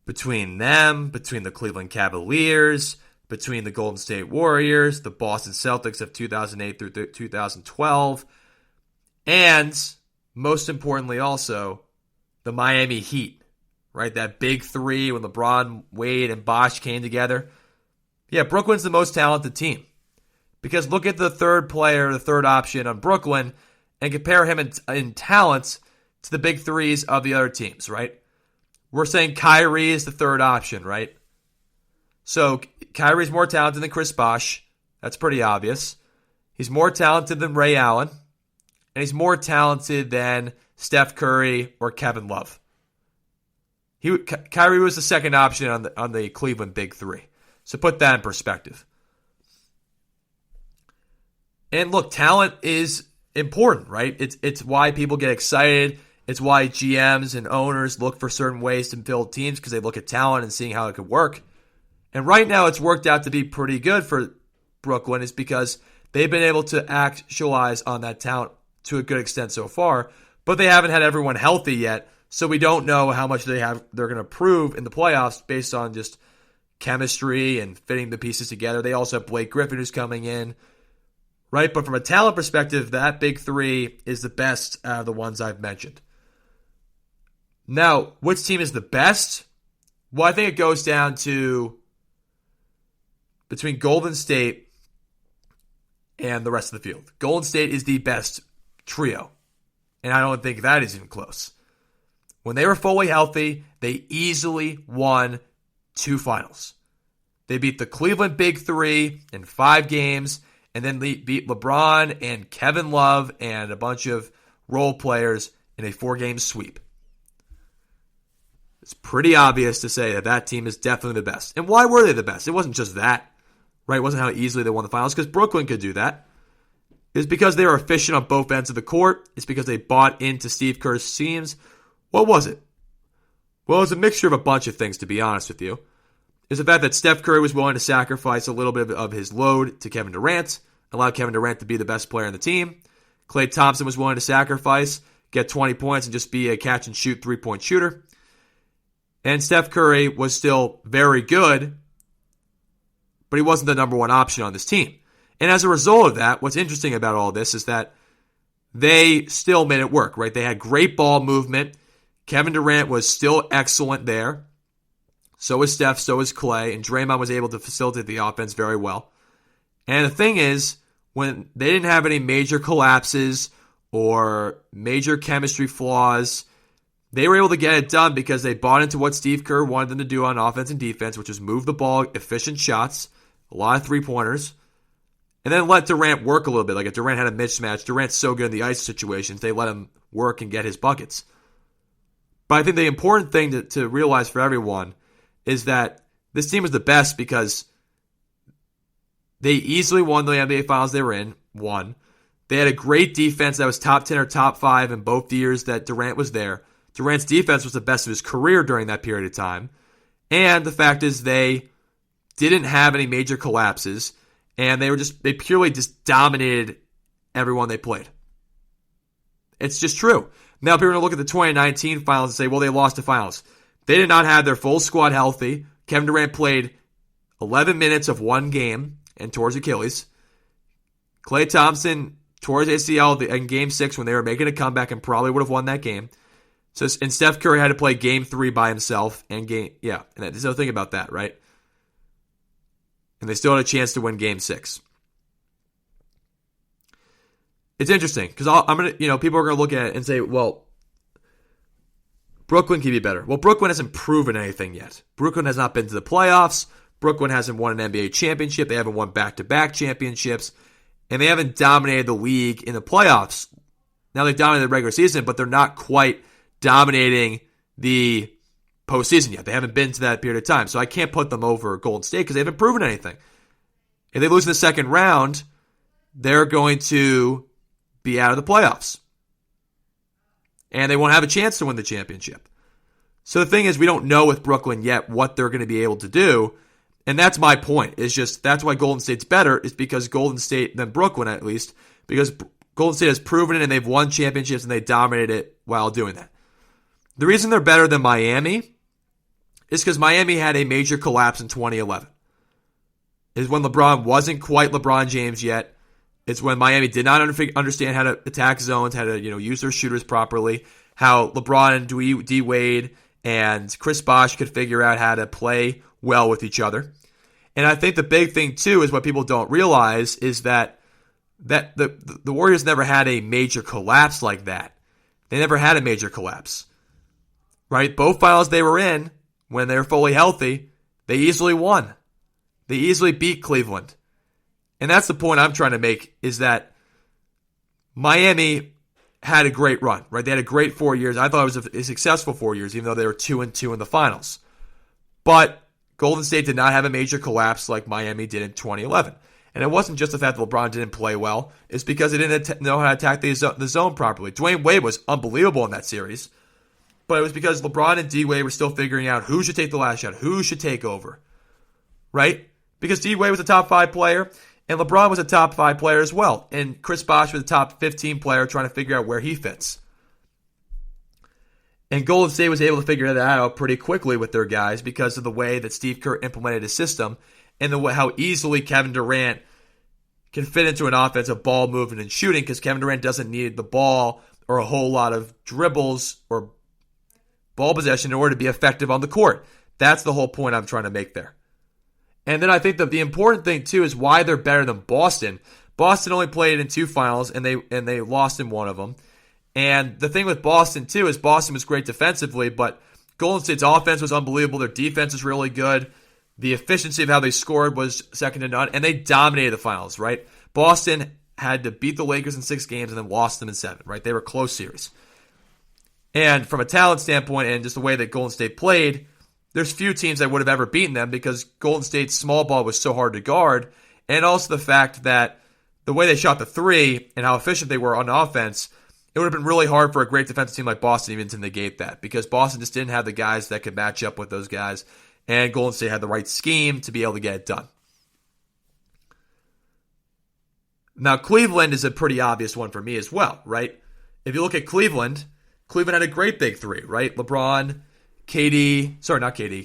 S2: Between them, between the Cleveland Cavaliers, between the Golden State Warriors, the Boston Celtics of 2008 through 2012, and most importantly also, the Miami Heat, right? That big three when LeBron, Wade, and Bosh came together. Yeah, Brooklyn's the most talented team. Because look at the third player, the third option on Brooklyn, and compare him in talents to the big threes of the other teams, right? We're saying Kyrie is the third option, right? So Kyrie's more talented than Chris Bosh. That's pretty obvious. He's more talented than Ray Allen. And he's more talented than Steph Curry or Kevin Love. Kyrie was the second option on the Cleveland big three. So put that in perspective. And look, talent is important, right? It's why people get excited. It's why GMs and owners look for certain ways to build teams because they look at talent and seeing how it could work. And right now it's worked out to be pretty good for Brooklyn is because they've been able to actualize on that talent to a good extent so far, but they haven't had everyone healthy yet, so we don't know how much they're going to prove in the playoffs based on just chemistry and fitting the pieces together. They also have Blake Griffin who's coming in, right? But from a talent perspective, that big three is the best out of the ones I've mentioned. Now, which team is the best? Well, I think it goes down to between Golden State and the rest of the field. Golden State is the best trio, and I don't think that is even close. When they were fully healthy, they easily won 2 finals. They beat the Cleveland Big Three in 5 games, and then they beat LeBron and Kevin Love and a bunch of role players in a 4-game sweep. It's pretty obvious to say that team is definitely the best. And why were they the best? It wasn't just that, right? It wasn't how easily they won the finals, because Brooklyn could do that. It's because they were efficient on both ends of the court. It's because they bought into Steve Kerr's teams. What was it? Well, it was a mixture of a bunch of things, to be honest with you. It's the fact that Steph Curry was willing to sacrifice a little bit of his load to Kevin Durant, allow Kevin Durant to be the best player on the team. Klay Thompson was willing to sacrifice, get 20 points, and just be a catch-and-shoot 3-point shooter. And Steph Curry was still very good, but he wasn't the number one option on this team. And as a result of that, what's interesting about all this is that they still made it work, right? They had great ball movement. Kevin Durant was still excellent there. So was Steph, so was Klay, and Draymond was able to facilitate the offense very well. And the thing is, when they didn't have any major collapses or major chemistry flaws, they were able to get it done because they bought into what Steve Kerr wanted them to do on offense and defense, which was move the ball, efficient shots, a lot of three-pointers, and then let Durant work a little bit. Like if Durant had a mismatch, Durant's so good in the ice situations, they let him work and get his buckets. But I think the important thing to realize for everyone is that this team was the best because they easily won the NBA Finals they were in, won. They had a great defense that was top 10 or top 5 in both the years that Durant was there. Durant's defense was the best of his career during that period of time. And the fact is they didn't have any major collapses, and they purely just dominated everyone they played. It's just true. Now people are going to look at the 2019 finals and say, well, they lost the finals. They did not have their full squad healthy. Kevin Durant played 11 minutes of one game and tore his Achilles. Klay Thompson tore his ACL in Game 6 when they were making a comeback and probably would have won that game. And Steph Curry had to play Game 3 by himself. And there's no thing about that, right? And they still had a chance to win Game 6. It's interesting because people are gonna look at it and say, well, Brooklyn can be better. Well, Brooklyn hasn't proven anything yet. Brooklyn has not been to the playoffs. Brooklyn hasn't won an NBA championship. They haven't won back-to-back championships. and they haven't dominated the league in the playoffs. Now they've dominated the regular season, but they're not quite dominating the postseason yet. They haven't been to that period of time. So I can't put them over Golden State because they haven't proven anything. If they lose in the second round, they're going to be out of the playoffs. And they won't have a chance to win the championship. So the thing is, we don't know with Brooklyn yet what they're going to be able to do. And that's my point. It's just that's why Golden State's better, is because Golden State, than Brooklyn at least, because Golden State has proven it and they've won championships and they dominated it while doing that. The reason they're better than Miami is because Miami had a major collapse in 2011. It's when LeBron wasn't quite LeBron James yet. It's when Miami did not understand how to attack zones, how to use their shooters properly, how LeBron and D Wade and Chris Bosh could figure out how to play well with each other. And I think the big thing, too, is what people don't realize is that the Warriors never had a major collapse like that. They never had a major collapse. Right? Both finals they were in, when they were fully healthy, they easily won. They easily beat Cleveland. And that's the point I'm trying to make, is that Miami had a great run, right? They had a great 4 years. I thought it was a successful 4 years, even though they were 2-2 in the finals. But Golden State did not have a major collapse like Miami did in 2011. And it wasn't just the fact that LeBron didn't play well. It's because they didn't know how to attack the zone properly. Dwayne Wade was unbelievable in that series. But it was because LeBron and D Wade were still figuring out who should take the last shot, who should take over. Right? Because D Wade was a top 5 player, and LeBron was a top 5 player as well. And Chris Bosh was a top 15 player trying to figure out where he fits. And Golden State was able to figure that out pretty quickly with their guys because of the way that Steve Kerr implemented his system and how easily Kevin Durant can fit into an offense of ball movement and shooting, because Kevin Durant doesn't need the ball or a whole lot of dribbles or ball possession in order to be effective on the court. That's the whole point I'm trying to make there. And then I think that the important thing, too, is why they're better than Boston. Boston only played in 2 finals, and they lost in one of them. And the thing with Boston, too, is Boston was great defensively, but Golden State's offense was unbelievable. Their defense was really good. The efficiency of how they scored was second to none, and they dominated the finals, right? Boston had to beat the Lakers in 6 games and then lost them in 7, right? They were a close series. And from a talent standpoint and just the way that Golden State played, there's few teams that would have ever beaten them because Golden State's small ball was so hard to guard, and also the fact that the way they shot the 3 and how efficient they were on offense, it would have been really hard for a great defensive team like Boston even to negate that, because Boston just didn't have the guys that could match up with those guys, and Golden State had the right scheme to be able to get it done. Now, Cleveland is a pretty obvious one for me as well, right? If you look at Cleveland had a great big 3, right? LeBron,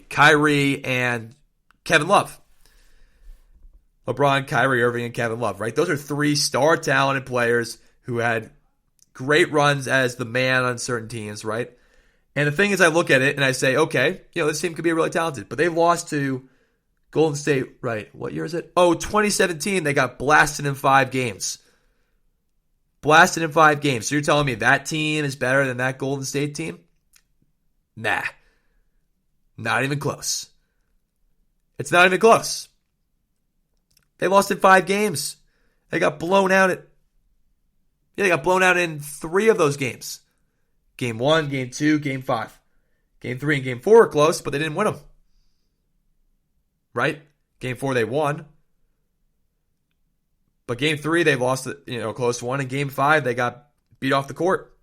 S2: Kyrie, and Kevin Love. LeBron, Kyrie Irving, and Kevin Love, right? Those are 3 star talented players who had great runs as the man on certain teams, right? And the thing is, I look at it and I say, okay, this team could be really talented, but they lost to Golden State, right? What year is it? 2017, they got blasted in 5 games. Blasted in 5 games. So you're telling me that team is better than that Golden State team? Nah. Not even close. It's not even close. They lost in 5 games. They got blown out they got blown out in 3 of those games. Game 1, Game 2, Game 5. Game 3 and Game 4 were close, but they didn't win them. Right? Game 4 they won. But Game 3 they lost a close one. And Game 5 they got beat off the court.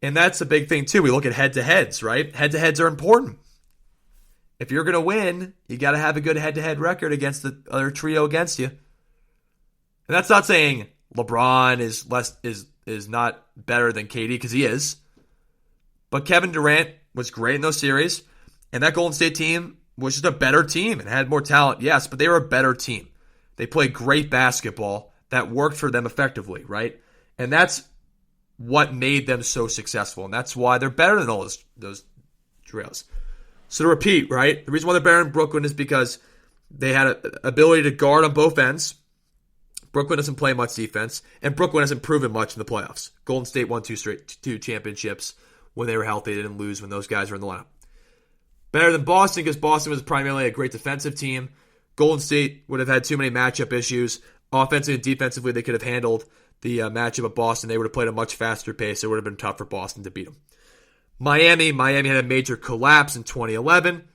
S2: And that's a big thing too. We look at head-to-heads, right? Head-to-heads are important. If you're going to win, you got to have a good head-to-head record against the other trio against you. And that's not saying LeBron is not better than KD, because he is. But Kevin Durant was great in those series, and that Golden State team was just a better team and had more talent, yes, but they were a better team. They played great basketball that worked for them effectively, right? And that's what made them so successful, and that's why they're better than all those trios. So to repeat, right, the reason why they're better in Brooklyn is because they had an ability to guard on both ends. Brooklyn doesn't play much defense, and Brooklyn hasn't proven much in the playoffs. Golden State won 2 championships when they were healthy. They didn't lose when those guys were in the lineup. Better than Boston, because Boston was primarily a great defensive team. Golden State would have had too many matchup issues. Offensively and defensively, they could have handled the matchup of Boston. They would have played a much faster pace. It would have been tough for Boston to beat them. Miami had a major collapse in 2011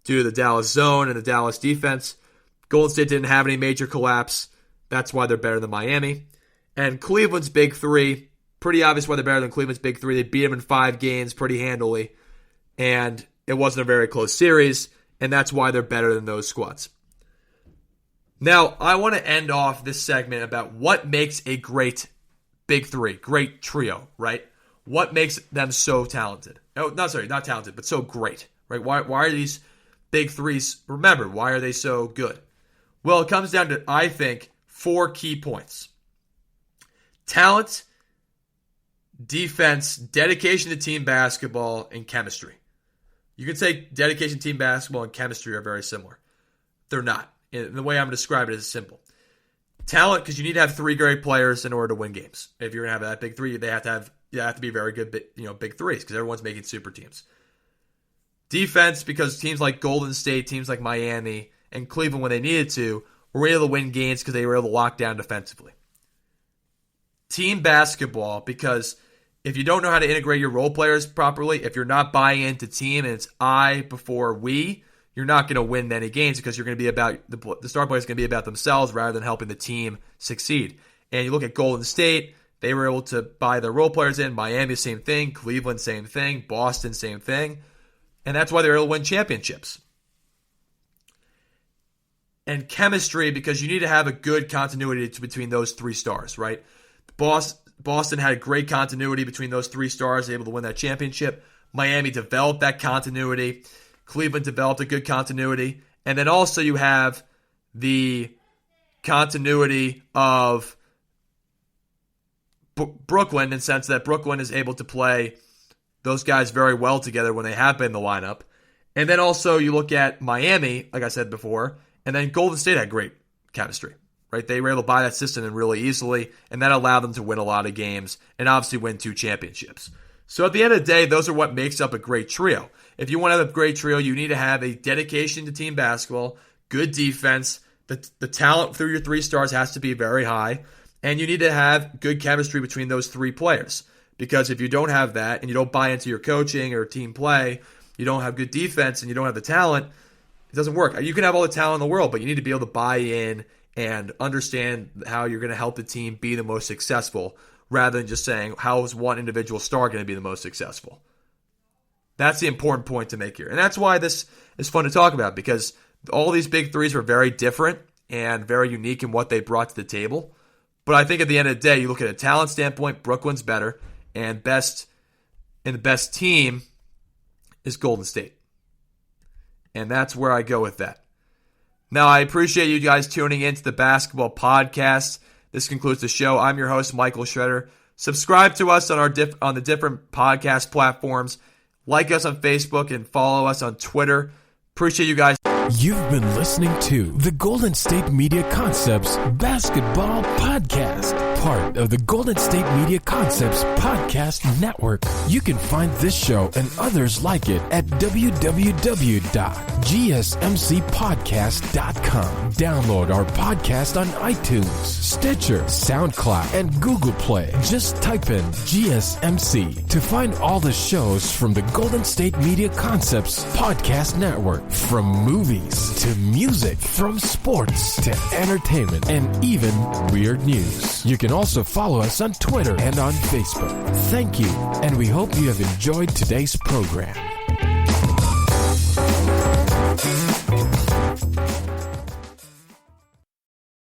S2: due to the Dallas zone and the Dallas defense. Golden State didn't have any major collapse. That's why they're better than Miami. And Cleveland's big three, pretty obvious why they're better than Cleveland's big three. They beat them in 5 games pretty handily. And it wasn't a very close series. And that's why they're better than those squads. Now, I want to end off this segment about what makes a great big three, great trio, right? What makes them so talented? Oh, not talented, but so great, right? Why are these big threes remembered? Why are they so good? Well, it comes down to, I think, 4 key points. Talent, defense, dedication to team basketball, and chemistry. You could say dedication to team basketball and chemistry are very similar. They're not. And the way I'm going to describe it is simple. Talent, because you need to have 3 great players in order to win games. If you're going to have that big three, they have to be very good, big threes, because everyone's making super teams. Defense, because teams like Golden State, teams like Miami, and Cleveland, when they needed to, were able to win games because they were able to lock down defensively. Team basketball, because if you don't know how to integrate your role players properly, if you're not buying into team and it's I before we, you're not going to win many games because you're going to be about the star players going to be about themselves rather than helping the team succeed. And you look at Golden State, they were able to buy their role players in. Miami, same thing. Cleveland, same thing. Boston, same thing. And that's why they were able to win championships. And chemistry, because you need to have a good continuity between those 3 stars, right? Boston had a great continuity between those 3 stars, able to win that championship. Miami developed that continuity. Cleveland developed a good continuity. And then also you have the continuity of Brooklyn, in the sense that Brooklyn is able to play those guys very well together when they have been in the lineup. And then also you look at Miami, like I said before, and then Golden State had great chemistry, right? They were able to buy that system in really easily, and that allowed them to win a lot of games and obviously win 2 championships. So at the end of the day, those are what makes up a great trio. If you want to have a great trio, you need to have a dedication to team basketball, good defense, the talent through your 3 stars has to be very high, and you need to have good chemistry between those 3 players. Because if you don't have that and you don't buy into your coaching or team play, you don't have good defense and you don't have the talent, it doesn't work. You can have all the talent in the world, but you need to be able to buy in and understand how you're going to help the team be the most successful rather than just saying, how is one individual star going to be the most successful? That's the important point to make here. And that's why this is fun to talk about, because all these big threes were very different and very unique in what they brought to the table. But I think at the end of the day, you look at a talent standpoint, Brooklyn's better, and the best team is Golden State. And that's where I go with that. Now, I appreciate you guys tuning in to the Basketball Podcast. This concludes the show. I'm your host, Michael Schroeder. Subscribe to us on the different podcast platforms. Like us on Facebook and follow us on Twitter. Appreciate you guys.
S1: You've been listening to the Golden State Media Concepts Basketball Podcast, part of the Golden State Media Concepts Podcast Network. You can find this show and others like it at www.gsmcpodcast.com. Download our podcast on iTunes, Stitcher, SoundCloud, and Google Play. Just type in GSMC to find all the shows from the Golden State Media Concepts Podcast Network, from movies to music, from sports to entertainment, and even weird news. You can also follow us on Twitter and on Facebook. Thank you, and we hope you have enjoyed today's program.